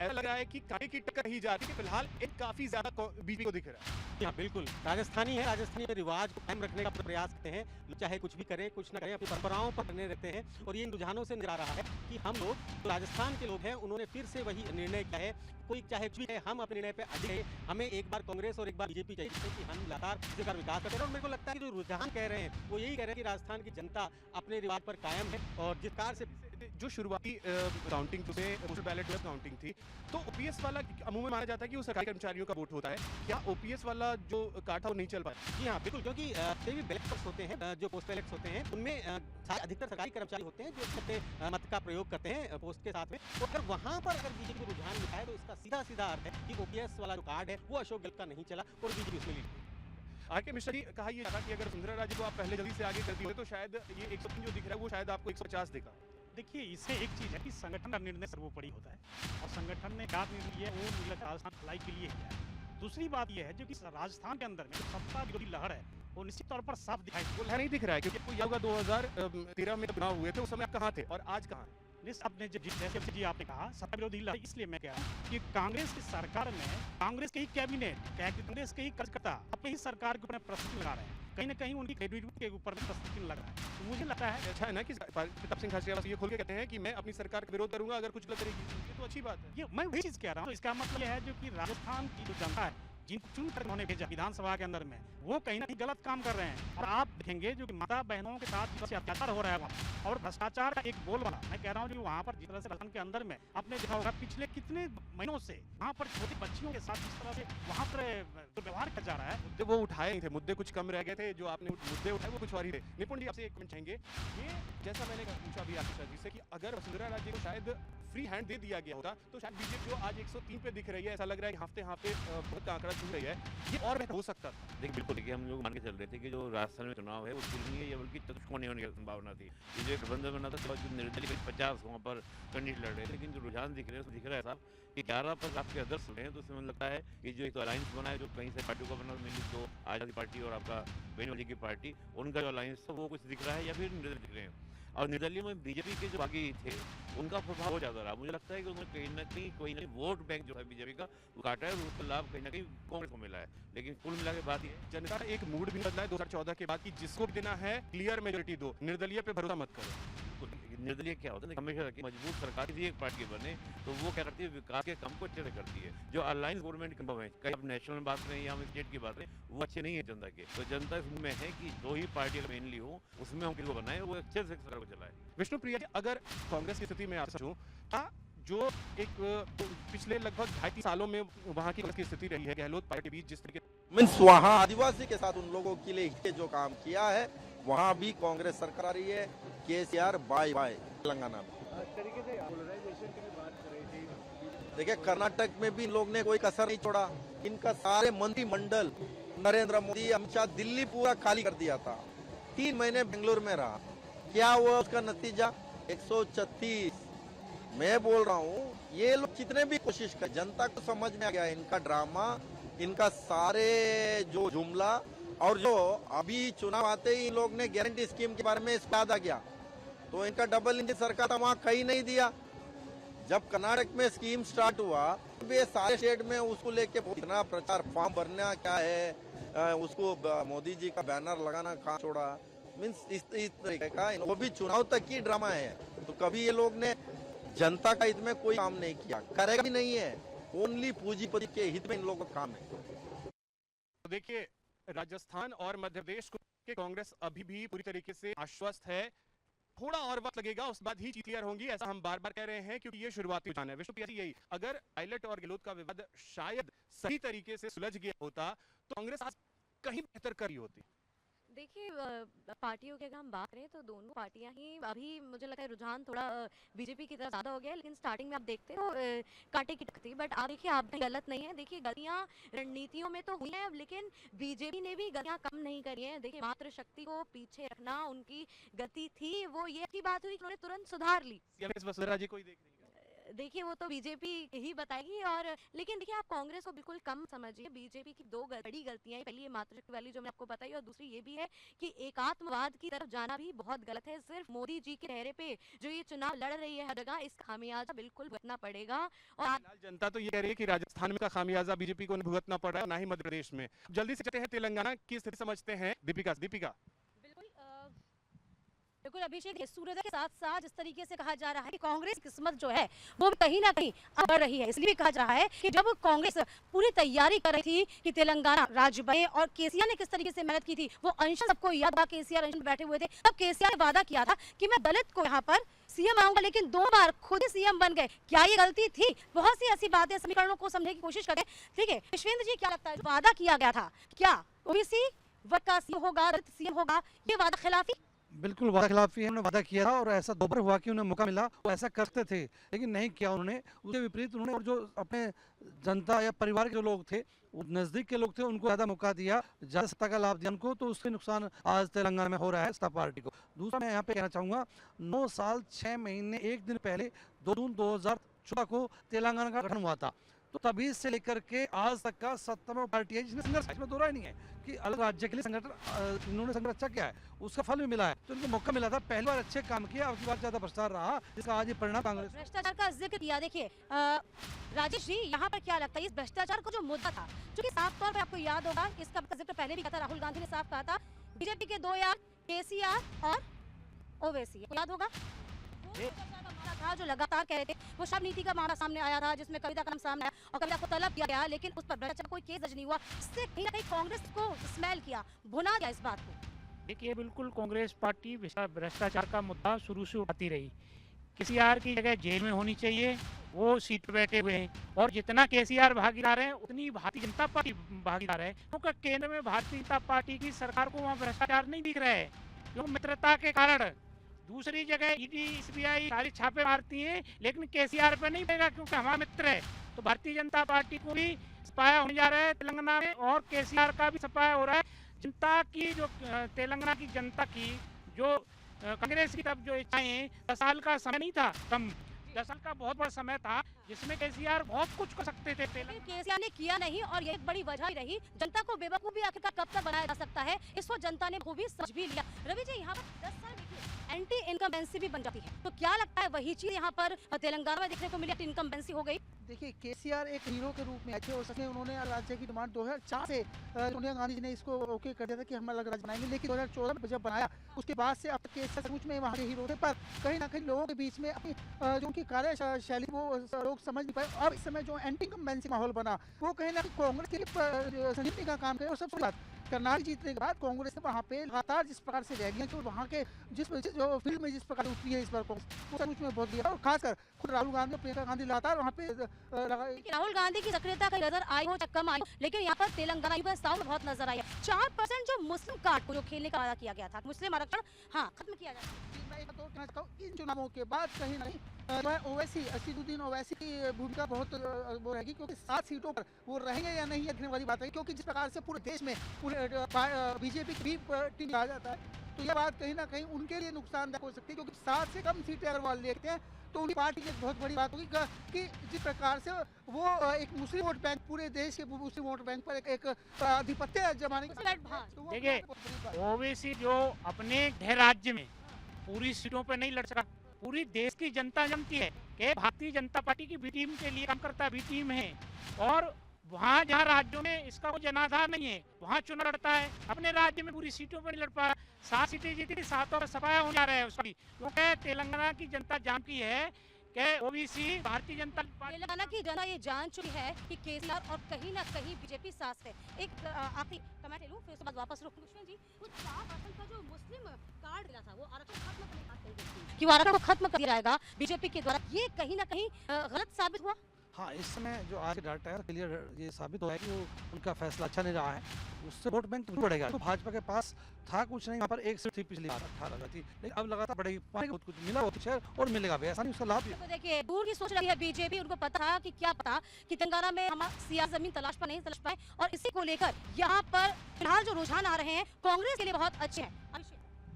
ऐसा लग रहा है कि कांटे की टक्कर ही जा रही है, फिलहाल एक काफी ज्यादा बीजेपी को दिख रहा है। हाँ बिल्कुल, राजस्थानी है, राजस्थानी रिवाज को कायम रखने का प्रयास करते हैं, चाहे कुछ भी करें कुछ ना करें, अपनी परंपराओं पर बने रहते हैं। और ये इन रुझानों से नजर आ रहा है कि हम लोग तो राजस्थान के लोग हैं, उन्होंने फिर से वही निर्णय किया है, कोई चाहे कुछ भी है, हम अपने निर्णय पे अड़े हैं। हमें एक बार कांग्रेस और एक बार बीजेपी चाहिए, जिससे कि हम लगातार विकास करते हैं। और मेरे को लगता है कि जो रुझान कह रहे हैं वो यही कह रहे हैं कि राजस्थान की जनता अपने रिवाज पर कायम है, और जिस कार से जो शुरुआती काउंटिंग पोस्टल बैलेट काउंटिंग थी, तो ओपीएस वाला अमूमन माना जाता है कि वो सरकारी कर्मचारियों का वोट होता है। क्या ओपीएस वाला जो कार्ड था वो नहीं चल पाया? जी हाँ बिल्कुल, क्योंकि भी बैलेट्स होते हैं, जो पोस्ट बैलेट्स होते हैं, उनमें अधिकतर सरकारी कर्मचारी होते हैं जो अपने मत का प्रयोग करते हैं पोस्ट के साथ में। तो अगर वहाँ पर अगर बीजेपी को रुझान दिखाए तो इसका सीधा सीधा अर्थ है कि ओपीएस वाला जो कार्ड है वो अशोक गहलोत का नहीं चला और बीजेपी उसमें लीड। आर के मिश्रा जी, कहा यह था कि अगर सुंदरा राजे को आप पहले जल्दी से आगे कर दिए तो शायद ये 103 जो दिख रहा है वो शायद आपको 150 देगा। देखिए, इससे एक चीज़ है कि संगठन का निर्णय सर्वोपरि होता है, और संगठन ने क्या निर्णय लिया वो मुझे लगता है राजस्थान भलाई के लिए किया है। दूसरी बात यह है जो कि राजस्थान के अंदर में सत्ता विरोधी लहर है वो निश्चित तौर पर साफ दिखाई वो लहर नहीं दिख रहा है, क्योंकि आपको याद होगा 2013 में चुनाव हुए थे, उस समय आप कहाँ थे और आज कहाँ हैं? आपने जैसे जी आपने कहा सत्ता विरोधी लहर, इसलिए मैं कह रहा हूँ कि कांग्रेस की सरकार में कांग्रेस के ही कैबिनेट, कांग्रेस के ही कार्यकर्ता अपनी ही सरकार के ऊपर प्रश्न लगा रहे हैं, कहीं ना कहीं उनकी क्रेडिबिलिटी के ऊपर प्रश्न लग रहा है। तो मुझे लगता है अच्छा है ना कि प्रताप सिंह खाचरियावास ये खोल के कहते हैं कि मैं अपनी सरकार का विरोध करूंगा अगर कुछ गलत करेगी, ये तो अच्छी बात है। ये मैं वही चीज कह रहा हूँ। इसका मतलब यह है जो कि राजस्थान की जो जनता है जिनको चुनकर उन्होंने भेजा विधानसभा के अंदर में, वो कहीं ना कहीं गलत काम कर रहे हैं। और आप देखेंगे जो कि माता बहनों के साथ जिस तरह से अत्याचार हो रहा है वहाँ, और भ्रष्टाचार का एक बोलबाला, मैं कह रहा हूँ जो वहाँ पर जिस तरह से राजस्थान के अंदर में आपने देखा होगा पिछले कितने महीनों से वहाँ पर छोटी बच्चियों के साथ जिस तरह से वहाँ पर जो व्यवहार किया जा रहा है, मुद्दे वो उठाए नहीं थे, मुद्दे कुछ कम रह गए थे, जो आपने मुद्दे उठाए वो कुछ और ही थे। निपुण जी, आपसे एक मिनट चाहेंगे, ये जैसा मैंने पूछा अभी आशीष जी से कि अगर वसुंधरा राजे को शायद फ्री हैंड दे दिया गया होता तो शायद बीजेपी जो आज 103 पे दिख रही है, ऐसा लग रहा है कि हफ्ते बहुत का आंकड़ा छू रही है, ये और बेहतर हो सकता था। देखिए बिल्कुल, देखिए हम लोग मान के चल रहे थे कि जो राजस्थान में चुनाव है वो फिल्मी है, बल्कि चतुष्कोणीय होने की संभावना थी। ये जो गठबंधन बना था जो निर्दलीय 50 वहाँ पर कैंडिडेट लड़ रहे थे, लेकिन जो रुझान दिख रहे हैं उसमें दिख रहा है साहब कि 11 पर आपके अदर्श हुए हैं, तो उसमें मुझे लगता है कि जो एक तो अलायंस बना है जो कहीं से पार्टियों का बना, मेनली जो आज़ादी पार्टी और आपका बेनीवाली की पार्टी, उनका जो अलायंस था वो कुछ दिख रहा है या फिर निर्दलीय दिख रहे हैं। और निर्दलीय में बीजेपी के जो बागी थे उनका प्रभाव बहुत ज्यादा रहा। मुझे लगता है कि उन्होंने कहीं ना कहीं वोट बैंक जो है बीजेपी का वो काटा है और उसका लाभ कहीं ना कहीं कांग्रेस को मिला है। लेकिन कुल मिला के बात ये जनता का एक मूड भी बदला है 2014 के बाद कि जिसको भी देना है क्लियर मेजोरिटी दो, निर्दलीय पे भरोसा मत करो। निर्दलीय क्या होता है हमेशा मजबूत सरकार किसी एक पार्टी बने तो वो क्या करती है, विकास के काम को अच्छे से करती है। जो अलायंस गवर्नमेंट के है, कहीं आप नेशनल में बात करें या हम स्टेट की बात करें, वो अच्छे नहीं है जनता के। तो जनता इसमें है कि दो ही पार्टी मेनली हो उसमें हम किसको बनाए वो अच्छे से सरकार को चलाए। विष्णुप्रिया जी, अगर कांग्रेस की स्थिति में आप सोचूं, जो एक पिछले लगभग 2.5 सालों में वहाँ की कांग्रेस की स्थिति रही है गहलोत पार्टी के बीच, जिस तरीके मीन्स वहाँ आदिवासी के साथ उन लोगों के लिए जो काम किया है वहाँ भी कांग्रेस सरकार आ रही है। केसीआर बाय बाय तेलंगाना में देखिए, कर्नाटक में भी लोग ने कोई कसर नहीं छोड़ा। इनका सारे मंत्रिमंडल नरेंद्र मोदी, अमित शाह, दिल्ली पूरा खाली कर दिया था। 3 महीने बेंगलुरु में रहा, क्या हुआ उसका नतीजा 136। मैं बोल रहा हूँ ये लोग कितने भी कोशिश कर, जनता को समझ में आ गया इनका ड्रामा, इनका सारे जो जुमला। और जो अभी चुनाव आते ही इन लोग ने गारंटी स्कीम के बारे में याद आ गया तो इनका डबल इंजन सरकार था, वहाँ कहीं नहीं दिया। जब कर्नाटक में स्कीम स्टार्ट हुआ तो ये सारे स्टेट में उसको लेके इतना प्रचार, फॉर्म भरना क्या है, उसको मोदी जी का बैनर लगाना कहाँ छोड़ा। मीन्स इस तरीके का वो भी चुनाव तक की ड्रामा है। तो कभी ये लोग ने जनता का हित में कोई काम नहीं किया, करेगा भी नहीं है, ओनली पूंजीपति के हित में इन लोगों का काम है। तो देखिए, राजस्थान और मध्य प्रदेश के कांग्रेस अभी भी पूरी तरीके से आश्वस्त है। थोड़ा और वक्त लगेगा, उस बाद ही चीज क्लियर होंगी, ऐसा हम बार बार कह रहे हैं क्योंकि ये शुरुआती रुझान है। विष्णुप्रिया जी, यही अगर पायलट और गहलोत का विवाद शायद सही तरीके से सुलझ गया होता तो कांग्रेस आज कहीं बेहतर करी होती। देखिए, पार्टियों की अगर हम बात करें तो दोनों पार्टियां ही अभी मुझे लगता है रुझान थोड़ा बीजेपी की तरफ ज़्यादा हो गया है। लेकिन स्टार्टिंग में आप देखते हो कांटे की टक्कर थी, बट आप देखिए आप गलत नहीं है। देखिए, गलतियां रणनीतियों में तो हुई हैं, लेकिन बीजेपी ने भी गलतियां कम नहीं करी हैं। देखिए, मात्र शक्ति को पीछे रखना उनकी गति थी, वो ये अच्छी बात हुई कि उन्होंने तुरंत सुधार ली। वसुंधरा जी कोई देख नहीं, देखिए वो तो बीजेपी ही बताएगी। और लेकिन देखिए, आप कांग्रेस को बिल्कुल कम समझिए। बीजेपी की 2 बड़ी गलतियां, पहली ये मातृशक्ति वाली जो मैं आपको बताई, और दूसरी ये भी है कि एकात्मवाद की तरफ जाना भी बहुत गलत है। सिर्फ मोदी जी के चेहरे पे जो ये चुनाव लड़ रही है हर जगह, इस खामियाजा बिल्कुल भुगतना पड़ेगा। और जनता तो ये कह रही है कि राजस्थान में का खामियाजा बीजेपी को भुगतना पड़ रहा है, ना ही मध्य प्रदेश में। जल्दी से चलते हैं तेलंगाना की स्थिति समझते हैं। दीपिका बिल्कुल अभिषेक, सूर्योदय के साथ साथ जिस तरीके से कहा जा रहा है कि कांग्रेस की किस्मत जो है वो कहीं ना कहीं बढ़ रही है। इसलिए भी कहा जा रहा है कि जब कांग्रेस पूरी तैयारी कर रही थी कि तेलंगाना राज्य बने, और केसीआर ने किस तरीके से मेहनत की थी वो अंश सबको याद था। केसीआर अंश बैठे हुए थे, तब केसीआर ने वादा किया था कि मैं दलित को यहाँ पर सीएम आऊंगा, लेकिन 2 बार खुद ही सीएम बन गए। क्या ये गलती थी? बहुत सी ऐसी बातें, समीकरणों को समझने की कोशिश करें। ठीक है विश्वेंद्र जी, क्या लगता है वादा किया गया था, क्या ओबीसी वर्ग का सीएम होगा, दलित सीएम होगा, ये वादा खिलाफी? बिल्कुल वादा खिलाफी उन्होंने वादा किया था, और ऐसा 2 बार हुआ कि उन्हें मौका मिला वो ऐसा करते थे, लेकिन नहीं किया उन्होंने। उसके विपरीत उन्होंने, और जो अपने जनता या परिवार के जो लोग थे, नज़दीक के लोग थे, उनको ज़्यादा मौका दिया, ज़्यादा सत्ता का लाभ दिया उनको। तो उससे नुकसान आज तेलंगाना में हो रहा है सत्ता पार्टी को। दूसरा मैं यहाँ पे कहना चाहूँगा, 9 साल 6 महीने 1 दिन पहले 2 जून 2014 को तेलंगाना का गठन हुआ था। तो तभी से लेकर के आज तक का 70 पार्टी है जिसने संघर्ष, इसमें दो राय नहीं है कि अलग राज्य के लिए संगठन इन्होंने संघर्ष अच्छा किया है, उसका फल भी मिला है। तो इनको मौका मिला था, पहली बार अच्छे काम किया, अब की बार ज्यादा भ्रष्टाचार रहा, जिसका आज ये परिणाम कांग्रेस। भ्रष्टाचार का जिक्र किया, देखिए राजेश जी, यहाँ पर क्या लगता है इस भ्रष्टाचार को जो मुद्दा था, क्योंकि साफ तौर पर आपको याद होगा कि इसका जिक्र पहले भी किया था, राहुल गांधी ने साफ कहा था बीजेपी के 2 यार केसीआर और ओवैसी, याद होगा था जो लगातार कह रहे थे। वो शव नीति का मामला सामने आया था जिसमें कविता का नाम सामने आया और कविता को तलब किया गया, लेकिन उस पर भ्रष्टाचार कोई केस दर्ज नहीं हुआ। इससे कहीं ना कहीं कांग्रेस को स्मेल किया, भुना दिया इस बात को। देखिए, बिल्कुल कांग्रेस पार्टी भ्रष्टाचार का मुद्दा शुरू से उठाती रही। केसीआर की जगह जेल में होनी चाहिए, वो सीट पे बैठे हुए हैं, और जितना केसीआर भागीदार है उतनी भारतीय जनता पार्टी भागीदार है, क्योंकि केंद्र में भारतीय जनता पार्टी की सरकार को वहाँ भ्रष्टाचार नहीं दिख रहा है, क्यों मित्रता के कारण। दूसरी जगह ईडी सीबीआई सारी छापे मारती हैं, लेकिन केसीआर पे नहीं पड़ेगा क्योंकि हमारा मित्र है। तो भारतीय जनता पार्टी को भी सफाया होने जा रहा है तेलंगाना में, और केसीआर का भी सफाया हो रहा है। जनता की जो तेलंगाना की जनता की जो कांग्रेस की तरफ जो इच्छाएं, 10 साल का समय नहीं था, कम 10 साल का बहुत बड़ा समय था जिसमें केसीआर बहुत कुछ कर सकते थे। केसीआर ने किया नहीं, और ये एक बड़ी वजह ही रही। जनता को बेवकूफ भी आखिरकार कब तक बनाया जा सकता है, इसको जनता ने वो भी समझ भी लिया। रवि जी, यहाँ पर 10 साल एंटी इनकम्बेंसी भी बन जाती है। तो क्या लगता है वही चीज यहाँ पर तेलंगाना में देखने को मिली, इनकम्बेंसी हो गई? देखिए केसीआर एक हीरो के रूप में आए थे और सच में उन्होंने राज्य की डिमांड 2004 से सोनिया गांधी जी ने इसको ओके कर दिया था कि हम अलग राज्य बनाएंगे, लेकिन 2014 में जब बनाया उसके बाद से अब तक केसीआर सचमुच में वहाँ के हीरो थे, पर कहीं ना कहीं लोगों के बीच में अपनी जो उनकी कार्यशैली वो लोग समझ नहीं पाए। अब इस समय जो एंटी इनकम्बेंसी माहौल बना वो कहीं ना कहीं कांग्रेस के लिए संजीवनी का काम करे। और सबसे बात कर्नाटक जीतने के बाद कांग्रेस ने वहाँ पे लगातार जिस प्रकार से रह गया कि वहाँ के जिस जो फील्ड में जिस प्रकार उतरी है इस बार कांग्रेस, वो सचमुच में बहुत दिया। और खासकर खुद राहुल गांधी और प्रियंका गांधी लगातार वहाँ पे राहुल गांधी की सक्रियता का नजर आई हो कम आई, लेकिन यहाँ पर तेलंगाना यूपी साउथ बहुत नजर आई है। 4% जो मुस्लिम कार्ड को जो खेलने का वादा किया गया था, मुस्लिम आरक्षण हाँ खत्म किया जाए। इन चुनावों के बाद कहीं नहीं ओवैसी असदुद्दीन ओवैसी की भूमिका बहुत वो रहेगी, क्योंकि 7 सीटों पर वो रहेंगे या नहीं देखने वाली बात है। क्योंकि जिस प्रकार से पूरे देश में पूरे बीजेपी की भी टीम आ जाता है, तो यह बात कहीं ना कहीं उनके लिए नुकसानदायक हो सकती है। क्योंकि 7 से कम सीटें अगर वो लेते हैं तो उनकी पार्टी की एक बहुत बड़ी बात होगी कि जिस प्रकार से वो एक मुस्लिम वोट बैंक पूरे देश के मुस्लिम वोट बैंक पर एक आधिपत्य जमाने की। देखिए ओवैसी जो अपने गृह राज्य में पूरी सीटों पर नहीं लड़ सका, पूरी देश की जनता जानती है कि भारतीय जनता पार्टी की बी टीम के लिए काम करता है, बी टीम है। और वहाँ जहाँ राज्यों में इसका कोई जनाधार नहीं है वहाँ चुनाव लड़ता है, अपने राज्य में पूरी सीटों पर नहीं लड़ पा। 7 सीटें जीती, 7 और सफाया हो जा रहा है उसका, क्योंकि तेलंगाना की जनता जानती है कि ओबीसी भारतीय जनता पार्टी, तेलंगाना की जनता ये जान चुकी है कि केसीआर और कहीं ना कहीं बीजेपी साथ है। एक आखिरी कमेंट ले लूं फिर उसके बाद वापस रुक। कृष्ण जी, वो 4% का जो मुस्लिम कार्ड मिला था वो आरक्षण खत्म करने की बात कही गई थी कि वो आरक्षण को खत्म कर दिया जाएगा बीजेपी के द्वारा, ये कहीं ना कहीं गलत साबित हुआ। हाँ, इस समय जो आज डाटा है क्लियर ये साबित हुआ है कि वो उनका फैसला अच्छा नहीं रहा है, उससे वोट बैंक तो बढ़ेगा। तो भाजपा के पास था कुछ नहीं, यहाँ पर एक सीट थी पिछली बार 18 थी, लेकिन अब लगातार बढ़ेगी, कुछ मिला वो कुछ और मिलेगा भी, ऐसा नहीं उसका लाभ भी। तो देखिए दूर की सोच रही है बीजेपी, उनको पता था कि क्या पता कि तेलंगाना में हम सियासी जमीन तलाश पर नहीं तलाश पाए, और इसी को लेकर यहाँ पर फिलहाल जो रुझान आ रहे हैं कांग्रेस के लिए बहुत अच्छे हैं।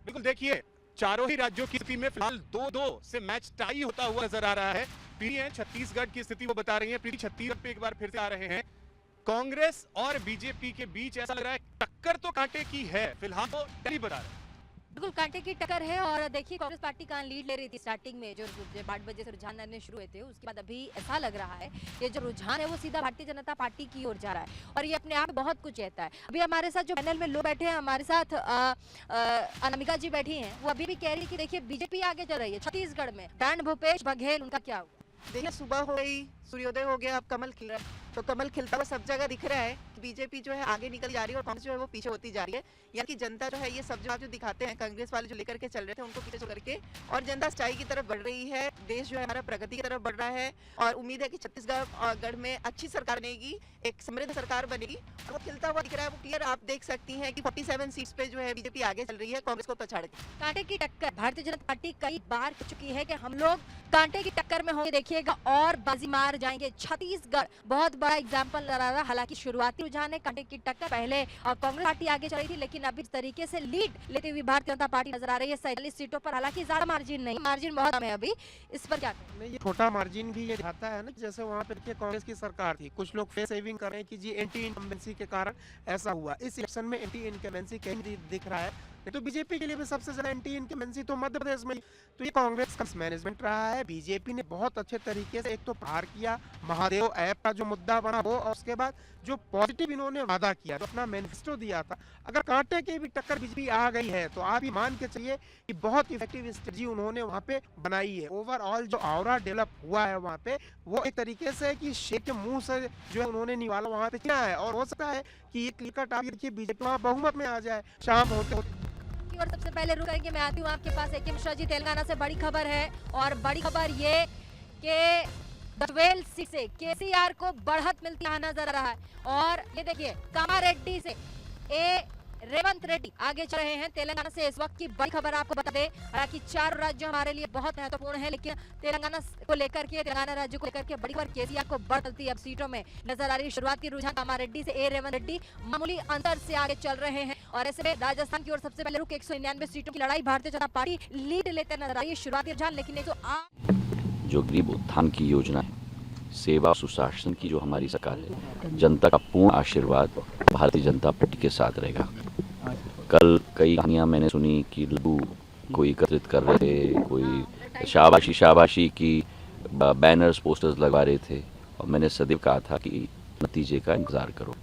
बिल्कुल, देखिए चारों ही राज्यों की स्थिति में फिलहाल 2-2 से मैच टाई होता हुआ नजर आ रहा है। पीढ़ी है छत्तीसगढ़ की स्थिति वो बता रही है, पीढ़ी छत्तीसगढ़ पे एक बार फिर से आ रहे हैं। कांग्रेस और बीजेपी के बीच ऐसा लग रहा है टक्कर तो कांटे की है, फिलहाल तो टरी बता रहे हैं। बिल्कुल कांटे की टक्कर है। और देखिए कांग्रेस पार्टी कहाँ लीड ले रही थी स्टार्टिंग में, जो 8 बजे से रुझान आने शुरू हुए थे, उसके बाद अभी ऐसा लग रहा है ये जो रुझान है वो सीधा भारतीय जनता पार्टी की ओर जा रहा है, और ये अपने आप में बहुत कुछ कहता है। अभी हमारे साथ जो पैनल में लोग बैठे हैं, हमारे साथ अनामिका जी बैठी हैं, वो अभी भी कह रही है कि देखिए बीजेपी आगे चल रही है छत्तीसगढ़ में, बैंड भूपेश बघेल उनका क्या हुआ? देखिए सुबह हो गई, सूर्योदय हो गया, अब कमल खिल रहा है, तो कमल खिलता हुआ सब जगह दिख रहा है कि बीजेपी जो है आगे निकल जा रही है और कांग्रेस जो है वो पीछे होती जा रही है। यानी कि जनता जो है ये सब जो दिखाते हैं कांग्रेस वाले जो लेकर के चल रहे थे उनको पीछे छोड़ करके, और जनता सच्चाई की तरफ बढ़ रही है, देश जो है हमारा प्रगति की तरफ बढ़ रहा है, और उम्मीद है कि छत्तीसगढ़ में अच्छी सरकार बनेगी, एक समृद्ध सरकार बनेगी, और वो खिलता हुआ दिख रहा है, वो क्लियर आप देख सकती हैं कि 47 सीट्स पे जो है बीजेपी आगे चल रही है कांग्रेस को पछाड़ के। कांटे की टक्कर भारतीय जनता पार्टी कई बार कह चुकी है कि हम लोग कांटे की टक्कर में होंगे, देखिएगा और बाजी मार जाएंगे। छत्तीसगढ़ बहुत बड़ा एग्जाम्पल लगा रहा, हालांकि शुरुआती रुझान है कांटे की टक्कर, पहले कांग्रेस पार्टी आगे चल रही थी, लेकिन अभी इस तरीके से लीड लेते हुए भारतीय जनता पार्टी नजर आ रही है 47 सीटों पर। हालांकि ज्यादा मार्जिन नहीं, मार्जिन बहुत कम है अभी, इस पर क्या नहीं, ये छोटा मार्जिन भी ये दिखाता है ना, जैसे वहाँ पे देखिए कांग्रेस की सरकार थी, कुछ लोग फेस सेविंग कर रहे हैं कि जी एंटी इनकम्बेंसी के कारण ऐसा हुआ। इस इलेक्शन में एंटी इनकम्बेंसी कहीं दिख रहा है, नहीं तो बीजेपी के लिए भी सबसे ज्यादा एंटी इनकम्बेंसी तो मध्य प्रदेश में। तो ये कांग्रेस का मैनेजमेंट रहा है। बीजेपी ने बहुत अच्छे तरीके से एक तो प्रहार किया, महादेव ऐप का जो मुद्दा बना वो, और उसके बाद जो पॉजिटिव इन्होंने वादा किया, जो अपना मैनिफेस्टो दिया था, अगर कांटे की भी टक्कर बीजेपी आ गई है तो आप ही मान के चलिए कि बहुत इफेक्टिव स्ट्रेटजी उन्होंने वहाँ पे बनाई है। ओवरऑल जो ऑरा डेवलप हुआ है वहाँ पे, वो एक तरीके से कि शेख के मुंह से जो है उन्होंने निवाला वहाँ पे किया है, और हो सकता है कि ये क्लियर कट आप देखिए बीजेपी वहाँ बहुमत में आ जाए शाम होते। और सबसे पहले रुक करेंगे, मैं आती हूँ आपके पास AK मिश्रा जी, तेलंगाना से बड़ी खबर है, और बड़ी खबर ये कि 12 सीट से केसीआर को बढ़त मिलती है नजर आ रहा है। और ये देखिए कामारेड्डी से रेवंत रेड्डी आगे चल रहे हैं तेलंगाना से। इस वक्त की बड़ी खबर आपको बता दें, हालांकि 4 राज्य हमारे लिए बहुत महत्वपूर्ण है, लेकिन तेलंगाना को लेकर के, तेलंगाना राज्य को लेकर के बड़ी खबर केसीआर को बढ़ती अब सीटों में नजर आ रही है। शुरुआती रुझान कामारेड्डी से रेवंत रेड्डी मामूली अंतर से आगे चल रहे हैं, और ऐसे में राजस्थान की ओर सबसे पहले रुक 199 सीटों की लड़ाई, भारतीय जनता पार्टी लीड लेते नजर आ रही है। शुरुआती रुझान लेकिन जो गरीब उत्थान की योजना है, सेवा सुशासन की जो हमारी सरकार है, जनता का पूर्ण आशीर्वाद भारतीय जनता पार्टी के साथ रहेगा। कल कई कहानियां मैंने सुनी कि लघु कोई एकत्रित कर रहे थे, कोई शाबाशी की बैनर्स पोस्टर्स लगवा रहे थे, और मैंने सदैव कहा था कि नतीजे का इंतज़ार करो।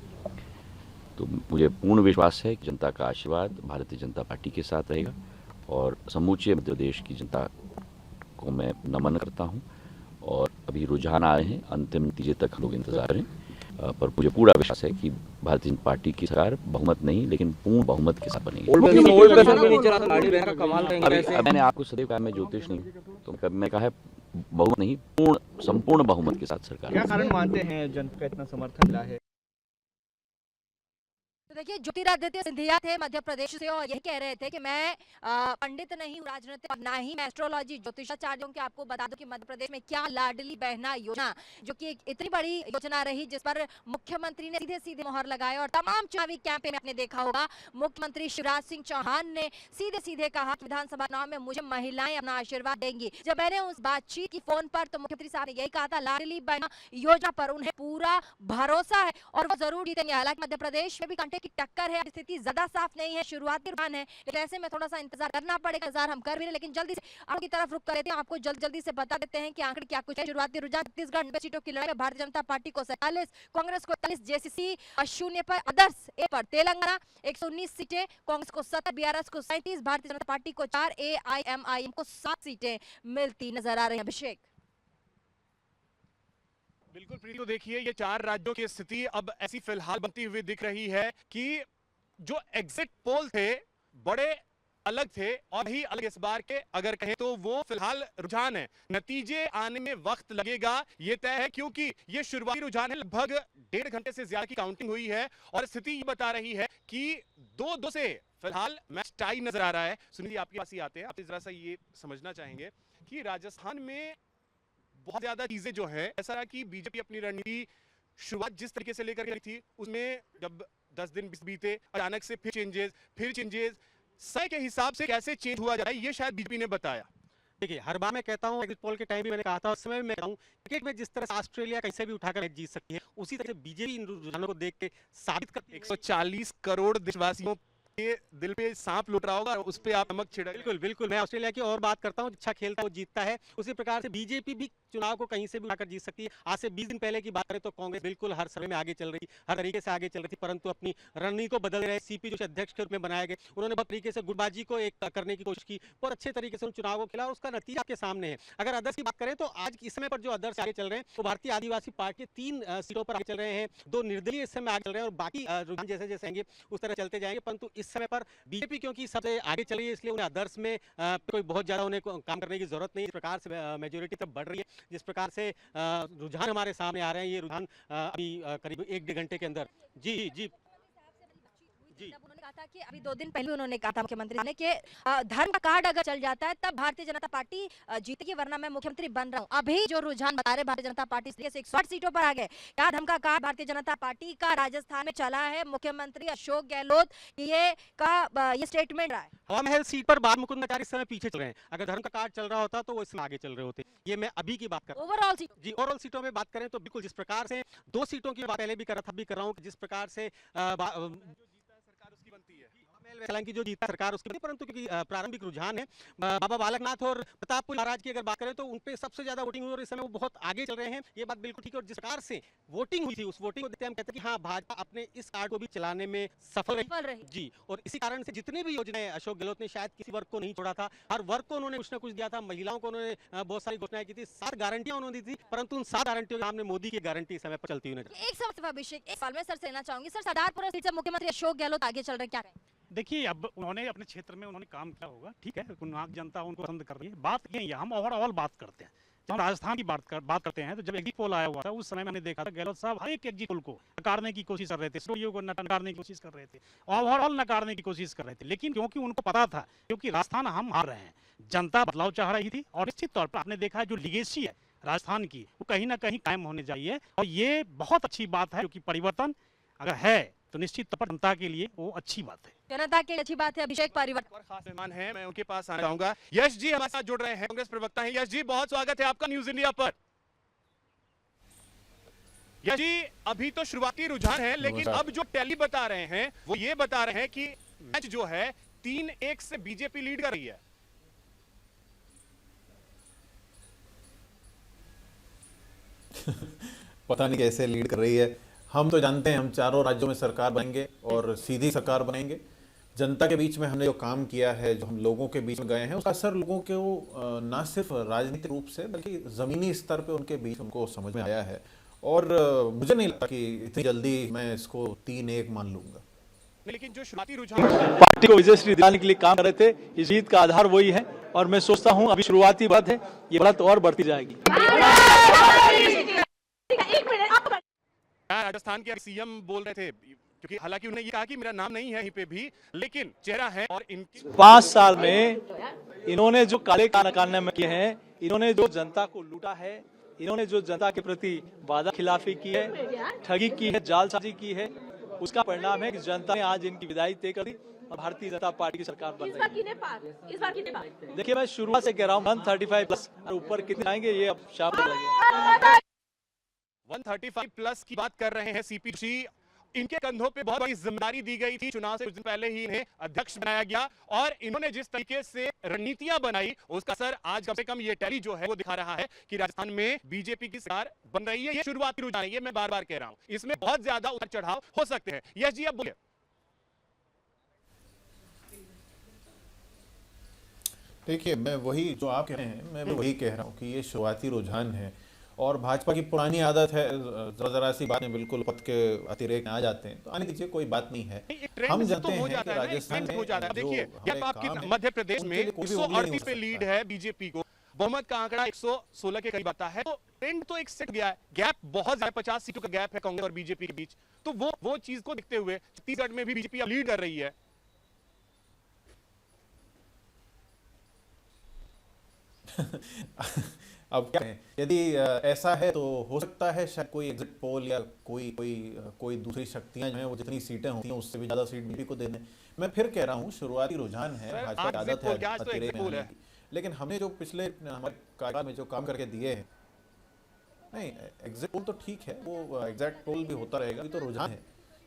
तो मुझे पूर्ण विश्वास है कि जनता का आशीर्वाद भारतीय जनता पार्टी के साथ रहेगा, और समूचे मध्य प्रदेश की जनता को मैं नमन करता हूं। और अभी रुझान आ रहे हैं, अंतिम नतीजे तक हम लोग इंतजार करें, पर मुझे पूरा विश्वास है कि भारतीय जनता पार्टी की सरकार बहुमत नहीं लेकिन पूर्ण बहुमत के साथ बनेगी। मैंने आपको सदैव कहा मैं ज्योतिष नहीं, तो मैं कहा है बहुमत नहीं, संपूर्ण बहुमत के साथ सरकार। क्या कारण मानते हैं जनता का इतना समर्थन मिला है? तो देखिए, ज्योतिरादित्य सिंधिया थे मध्य प्रदेश से और यही कह रहे थे कि मैं पंडित नहीं हूँ राजनीतिक, ना ही मैं एस्ट्रोलॉजी ज्योतिषाचार्यों के। आपको बता दूं कि मध्य प्रदेश में क्या लाडली बहना योजना, जो कि इतनी बड़ी योजना रही जिस पर मुख्यमंत्री ने सीधे सीधे मोहर लगाए, और तमाम चुनावी कैंपेन में आपने देखा होगा मुख्यमंत्री शिवराज सिंह चौहान ने सीधे सीधे कहा कि विधानसभा चुनाव में मुझे महिलाएं अपना आशीर्वाद देंगी। जब मैंने उस बातचीत की फोन पर, तो मुख्यमंत्री साहब ने यही कहा था लाडली बहना योजना पर उन्हें पूरा भरोसा है और वो जरूर जीतेंगे। हालांकि मध्य प्रदेश में भी कंटे की टक्कर है, स्थिति ज्यादा साफ नहीं है, शुरुआती रुझान है, लेकिन ऐसे में थोड़ा सा इंतजार करना पड़ेगा। इंतजार हम कर भी रहे, लेकिन जल्दी से आंकड़ों की तरफ रुख कर लेते हैं। आपको जल्दी से बता देते हैं कि आंकड़े क्या कुछ है। शुरुआती रुझान छत्तीसगढ़ 90 सीटों की लड़ाई में भारतीय जनता पार्टी को 47, कांग्रेस को 41, जेसीसी 0 पर, अदर्स 1 पर। तेलंगाना 119 सीटें, कांग्रेस को 70, बीआरएस को 37, भारतीय जनता पार्टी को 4, एआईएमआईएम को 7 सीटें मिलती नजर आ रही हैं। अभिषेक, बिल्कुल प्रीति, तो देखिए ये 4 राज्यों की स्थिति अब ऐसी फिलहाल बनती हुई दिख रही है कि जो एग्जिट पोल थे बड़े अलग थे, और ही अलग इस बार के अगर कहें तो वो फिलहाल रुझान है। नतीजे आने में वक्त लगेगा, ये तय है, क्योंकि ये शुरुआती रुझान है। लगभग 1.5 घंटे से ज्यादा की काउंटिंग हुई है और स्थिति ये बता रही है कि 2-2 से फिलहाल मैच टाई नजर आ रहा है। सुनील, आपके पास ही आते हैं, आप जरा सा ये समझना चाहेंगे कि राजस्थान में बहुत ज्यादा चीजें जो है, ऐसा कि बीजेपी अपनी रणनीति शुरुआत जिस तरीके से लेकर गई थी, उसमें जब 10 दिन बीते अचानक से फिर चेंजेस समय के हिसाब से कैसे चेंज हुआ जा रहा है, ये शायद बीजेपी ने बताया। देखिए, हर बार मैं कहता हूँ, एग्जिट पोल के टाइम भी मैंने कहा था, उस समय मैं कहूँ क्रिकेट में जिस तरह से ऑस्ट्रेलिया कैसे भी उठाकर मैच जीत सकती है, उसी तरह से बीजेपी इन रुझानों को देख के साबित कर 140 करोड़ देशवासियों के दिल पे सांप लुट रहा होगा, उस पे आप नमक छिड़क। बिल्कुल मैं ऑस्ट्रेलिया की और बात करता हूँ, अच्छा खेलता है वो जीतता है। उसी प्रकार से बीजेपी भी चुनाव को कहीं से भी उठाकर जीत सकती है। आज से 20 दिन पहले की बात करें तो कांग्रेस बिल्कुल हर समय में आगे चल रही, हर तरीके से आगे चल रही थी, परंतु अपनी रणनीति को बदल रहे। सीपी जो अध्यक्ष के रूप में बनाए गए, उन्होंने बहुत तरीके से गुटबाजी को एक करने की कोशिश की, बहुत अच्छे तरीके से उन चुनाव को खेला और उसका नतीजा आपके सामने है। अगर अदर्स की बात करें तो आज इस समय पर जो अदर्स आगे चल रहे हैं वो भारतीय आदिवासी पार्टी 3 सीटों पर आगे चल रहे हैं, 2 निर्दलीय इस समय आगे चल रहे हैं, और बाकी रुझान जैसे जैसे आएंगे उस तरह चलते जाएंगे। परंतु इस समय पर बीजेपी क्योंकि सबसे आगे चल रही है, इसलिए उन्हें अदर्स में कोई बहुत ज्यादा उन्हें काम करने की जरूरत नहीं है। इस प्रकार से मेजोरिटी तब बढ़ रही है, जिस प्रकार से रुझान हमारे सामने आ रहे हैं। ये रुझान अभी करीब 1-1.5 घंटे के अंदर जी उन्होंने कहा था कि अभी 2 दिन पहले उन्होंने कहा था मुख्यमंत्री ने कि धर्म का कार्ड अगर चल जाता है तब भारतीय जनता पार्टी जीतेगी, वरना मैं मुख्यमंत्री बन रहा हूं। अभी जो रुझान बता रहे भारतीय जनता पार्टी से 160 सीटों पर आ गए। क्या धर्म का कार्ड भारतीय जनता पार्टी का राजस्थान में चला है? मुख्यमंत्री अशोक गहलोत ये स्टेटमेंट रहा है। हवा महल सीट पर बाल मुकुंदाचार्य इस समय पीछे चल रहे हैं। अगर धर्म का कार्ड चल रहा होता तो वो इसमें आगे चल रहे होते। ये मैं अभी की बात कर रहा हूं। ओवरऑल सीटों में बात करें तो बिल्कुल जिस प्रकार से 2 सीटों की बात पहले भी कर रहा हूं, जिस प्रकार से हालांकि जो जीता सरकार उसकी, परंतु क्योंकि प्रारंभिक रुझान है, बाबा बालकनाथ और प्रतापपुर महाराज की अगर बात करें तो उनपे सबसे ज्यादा वोटिंग हुई और इस समय वो बहुत आगे चल रहे हैं। ये बात बिल्कुल ठीक है। और जिस प्रकार से वोटिंग हुई थी, उस वोटिंग को देखते हम कहते हैं कि हाँ, भाजपा अपने इस कार्ड को भी चलाने में सफल रही जी। और इसी कारण से जितनी भी योजनाएं अशोक गहलोत ने शायद किसी वर्ग को नहीं छोड़ा था, हर वर्ग को उन्होंने कुछ न कुछ दिया था। महिलाओं को उन्होंने बहुत सारी घोषणाएं की थी, 7 गारंटियां उन्होंने दी थी, परंतु उन 7 गारंटियों के सामने मोदी की गारंटी समय पर चलती हुई नजर। एक सवाल अभिषेक, एक सवाल मैं सर से लेना चाहूंगी। सर, सरदारपुरा सीट से मुख्यमंत्री अशोक गहलोत आगे चल रहे, क्या कहें? देखिए, अब उन्होंने अपने क्षेत्र में उन्होंने काम किया होगा, ठीक है, जनता उनको पसंद कर रही है। बात ये है, हम ओवरऑल बात करते हैं। जब हम राजस्थान की बात करते हैं तो जब एग्जिट पोल आया हुआ था उस समय मैंने देखा था गहलोत साहब हर एक एग्जिट पोल को नकारने की कोशिश कर रहे थे, स्टूडियो को नकारने की कोशिश कर रहे थे, ओवरऑल नकारने की कोशिश कर रहे थे। लेकिन क्योंकि उनको पता था क्योंकि राजस्थान हम हार रहे हैं, जनता बदलाव चाह रही थी, और निश्चित तौर पर आपने देखा जो लिगेसी है राजस्थान की वो कहीं ना कहीं कायम होने चाहिए। और ये बहुत अच्छी बात है, क्योंकि परिवर्तन अगर है तो निश्चित तौर पर जनता के लिए वो अच्छी बात है, जनता के लिए अच्छी बात है। अभिषेक, परिवर्तन और खास मेहमान है, मैं उनके पास आना चाहूंगा। यश जी हमारे साथ जुड़ रहे हैं, कांग्रेस प्रवक्ता हैं। यश जी, बहुत स्वागत है आपका न्यूज इंडिया पर। यश जी, अभी तो शुरुआती रुझान है, लेकिन अब जो टैली बता रहे हैं वो ये बता रहे हैं कि मैच जो है 3-1 से बीजेपी लीड कर रही है। पता नहीं कैसे लीड कर रही है। हम तो जानते हैं हम चारों राज्यों में सरकार बनेंगे और सीधी सरकार बनेंगे। जनता के बीच में हमने जो काम किया है, जो हम लोगों के बीच में गए हैं, उसका असर लोगों को ना सिर्फ राजनीतिक रूप से बल्कि ज़मीनी स्तर पे उनके बीच उनको समझ में आया है। और मुझे नहीं लगता कि इतनी जल्दी मैं इसको 3-1 मान लूँगा। लेकिन जो शुरुआती रुझान पार्टी को विजयश्री दिलाने के लिए काम कर रहे थे, इस जीत का आधार वही है और मैं सोचता हूं अभी शुरुआती बढ़त है, ये बढ़त और बढ़ती जाएगी। राजस्थान के सीएम बोल रहे थे, क्योंकि हालांकि उन्होंने ये कहा कि मेरा नाम नहीं है यहीं पे भी, लेकिन चेहरा है। और इनकी 5 साल में इन्होंने जो काले कारनामे किए हैं, इन्होंने जो जनता को लूटा है, इन्होंने जो जनता के प्रति वादा खिलाफी की है, ठगी की है, जालसाजी की है, उसका परिणाम है कि जनता ने आज इनकी विदाई तय कर दी और भारतीय जनता पार्टी की सरकार बन रही है। देखिए मैं शुरुआत से कह रहा हूँ 135 प्लस और ऊपर कितने आएंगे ये अब शाम को लगेगा। 135 प्लस की बात कर रहे हैं सीपी जी। इनके कंधों पे बहुत बड़ी जिम्मेदारी दी गई थी। चुनाव से कुछ दिन पहले ही इन्हें अध्यक्ष बनाया गया और इन्होंने जिस तरीके से रणनीतियां बनाई उसका असर आज कम से कम ये टैली जो है वो दिखा रहा है कि राजस्थान में बीजेपी की सरकार बन रही है। ये शुरुआती रुझान है, ये मैं बार बार कह रहा हूं, इसमें बहुत ज्यादा उतार चढ़ाव हो सकते हैं। यश जी अब बोलिए। देखिए मैं वही जो आप कह रहे हैं, मैं वही कह रहा हूँ कि ये शुरुआती रुझान है और भाजपा की पुरानी आदत है जरा सी बात में बिल्कुल पद के अतिरेक आ जाते हैं, तो आने दीजिए, कोई बात नहीं है। हम जानते हैं कि राजस्थान में देखिए जब आपकी मध्य प्रदेश में 138 पे लीड है बीजेपी को, बहुमत का आंकड़ा 116 के करीब आता है, तो ट्रेंड तो एक सेट गया है। गैप बहुत ज्यादा, 50 सीटों का गैप है कांग्रेस और बीजेपी के बीच। तो वो चीज को देखते हुए छत्तीसगढ़ में भी बीजेपी अब लीड कर रही है। अब क्या है, यदि ऐसा है तो हो सकता है शायद कोई एग्जिट पोल या कोई दूसरी शक्तियां जो हैं वो जितनी सीटें होती हैं उससे भी ज्यादा सीट बीजेपी को दे दें। मैं फिर कह रहा हूँ शुरुआती रुझान है, भाजपा की आदत है अतिरेक में आने की, लेकिन हमने जो पिछले हमारे कार्यकाल में जो काम करके दिए हैं, नहीं एग्जिट पोल तो ठीक है, वो एग्जैक्ट पोल भी होता रहेगा, तो रुझान है,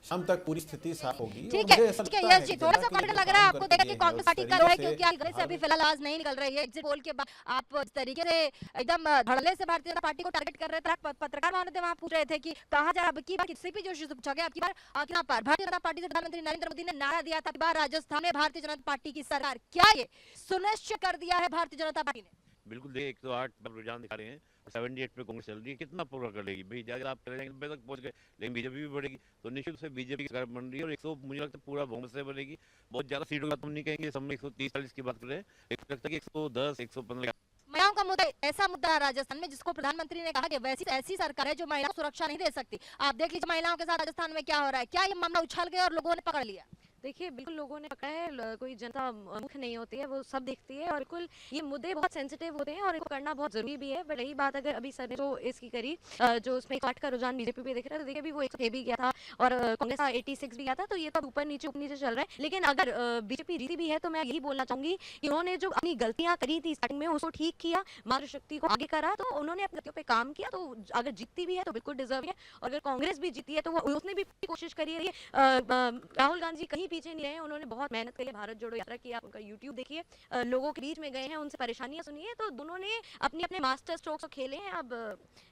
शाम तक पूरी स्थिति साफ होगी। ठीक है यश जी, थोड़ा सा कॉन्फिडेंट लग रहा है आपको देखा कि कांग्रेस पार्टी कर रहा है, क्योंकि कांग्रेस से अभी फिलहाल आज नहीं निकल रही है। एग्जिट पोल के बाद आप इस तरीके से एकदम धड़ल्ले से भारतीय जनता पार्टी को टारगेट कर रहे थे। पत्रकार महोदय वहां पूछ रहे थे कि कहा जाए, अब की बार सीपी जोशी से पूछा गया, अब की बार भारतीय जनता पार्टी से प्रधानमंत्री नरेंद्र मोदी ने नारा दिया था, बार राजस्थान में भारतीय जनता पार्टी की सरकार, क्या ये सुनिश्चित कर दिया है भारतीय जनता पार्टी ने? बिल्कुल देखिए 108 पर रुझान दिखा रहे हैं, 78 पे कांग्रेस चल रही है, कितना पूरा कर लेगी भाई? अगर आप करेंगे 90 तक पहुंच गए, लेकिन बीजेपी भी बढ़ेगी, तो निश्चित रूप से बीजेपी की सरकार बन रही है और 100 मुझे लगता है पूरा बहुमत से बनेगी। बहुत ज्यादा सीटों की बात हम नहीं कहेंगे, हम 130-40 की बात कर रहे हैं, एक लगता है कि 110, 115। महिलाओं का मुद्दा, ऐसा मुद्दा है राजस्थान में जिसको प्रधानमंत्री ने कहा कि वैसी ऐसी सरकार है जो महिलाओं को सुरक्षा नहीं दे सकती। आप देख लीजिए महिलाओं के साथ राजस्थान में क्या हो रहा है, क्या ये मामला उछल गया और लोगों ने पकड़ लिया? देखिए बिल्कुल लोगों ने पकड़ा है, कोई जनता मुख्य नहीं होती है, वो सब देखती है और बिल्कुल ये मुद्दे बहुत सेंसिटिव होते हैं और इनको करना बहुत जरूरी भी है। बट यही बात अगर अभी सर ने जो इसकी करी, जो उसमें 108 का रुझान बीजेपी पे दिख रहा है, तो देखिए अभी वो 106 भी गया था और कांग्रेस का 86 भी गया था, तो ये तो ऊपर नीचे चल रहा है। लेकिन अगर बीजेपी जीती भी है तो मैं यही बोलना चाहूंगी कि उन्होंने जो अपनी गलतियां करी थी स्टार्टिंग में उसको ठीक किया, मातृशक्ति को आगे करा, तो उन्होंने अपनी गलतियों पे काम किया। तो अगर जीतती भी है तो बिल्कुल डिजर्व है, और अगर कांग्रेस भी जीती है तो उसने भी कोशिश करी है। राहुल गांधी कहीं पीछे नहीं रहे, उन्होंने बहुत मेहनत करी, भारत जोड़ो यात्रा की, आप उनका यूट्यूब देखिए, लोगों के बीच में गए हैं, उनसे परेशानियां सुनी है, तो दोनों ने अपने अपने मास्टर स्ट्रोक्स खेले हैं। अब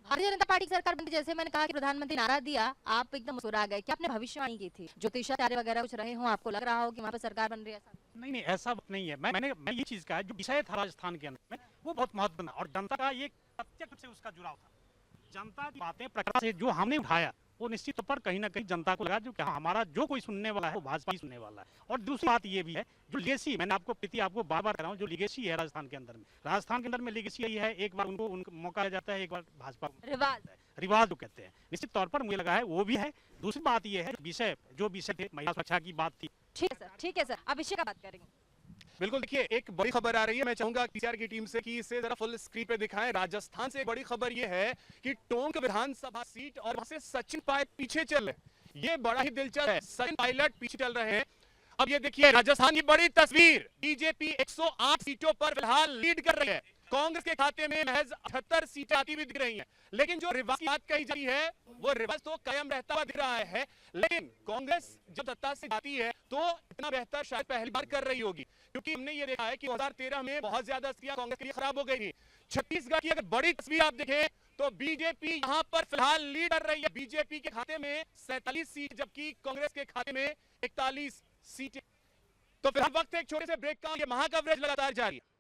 भारतीय जनता पार्टी की सरकार बनती, जैसे मैंने कहा कि प्रधानमंत्री नारा दिया, आप एकदम मुस्कुरा गए, क्या आपने भविष्यवाणी की थी? ज्योतिषाचार्य वगैरह कुछ रहे हो, आपको लग रहा हो कि वहाँ पे सरकार बन रही है? नहीं ऐसा नहीं है। मैं ये चीज कहा, जो विषय था राजस्थान के अंदर में वो बहुत महत्वपूर्ण और जनता का ये प्रत्यक्ष रूप से उसका जुड़ाव था। जनता की बातें प्रकार से जो हमने उठाया वो निश्चित तौर पर कहीं ना कहीं जनता को लगा जो कि हमारा जो कोई सुनने वाला है वो भाजपा ही सुनने वाला है। और दूसरी बात ये भी है, जो लीगेसी, मैंने आपको बार बार कह रहा हूँ, जो लीगेसी है राजस्थान के अंदर में लीगेसी यही है, एक बार उनको मौका जाता है, एक बार भाजपा रिवाज जो कहते हैं, निश्चित तौर पर मुझे लगा है वो भी है। दूसरी बात ये है, जो विषय थे महिला सुरक्षा की बात थी। ठीक है सर, अब विषय का बात करेंगे। बिल्कुल, देखिए एक बड़ी खबर आ रही है, मैं चाहूंगा पीसीआर की टीम से कि इसे जरा फुल स्क्रीन पे दिखाएं। राजस्थान से बड़ी खबर ये है कि टोंक विधानसभा सीट और वहां से सचिन पायलट पीछे चल रहे, ये बड़ा ही दिलचस्प है। सचिन पायलट पीछे चल रहे हैं। अब ये देखिए राजस्थान की बड़ी तस्वीर, बीजेपी 108 सीटों पर फिलहाल लीड कर रही है, कांग्रेस के खाते में महज 78 सीटें आती हुई दिख रही हैं। लेकिन जो रिवाज की बात कही जा रही है वो रिवाज तो कायम रहता हुआ दिख रहा है, लेकिन कांग्रेस जब सत्ता से जाती है तो इतना बेहतर शायद पहली बार कर रही होगी, क्योंकि हमने ये देखा है कि 2013 में बहुत ज्यादा स्थितियां कांग्रेस के लिए खराब हो गई थी। छत्तीसगढ़ की अगर बड़ी तस्वीर आप देखें तो बीजेपी यहां पर फिलहाल लीड कर रही है। बीजेपी के खाते में 47 सीट, जबकि कांग्रेस के खाते में 41 सीटें। तो फिलहाल वक्त है एक छोटे से ब्रेक का। ये महाकवरेज लगातार जारी है।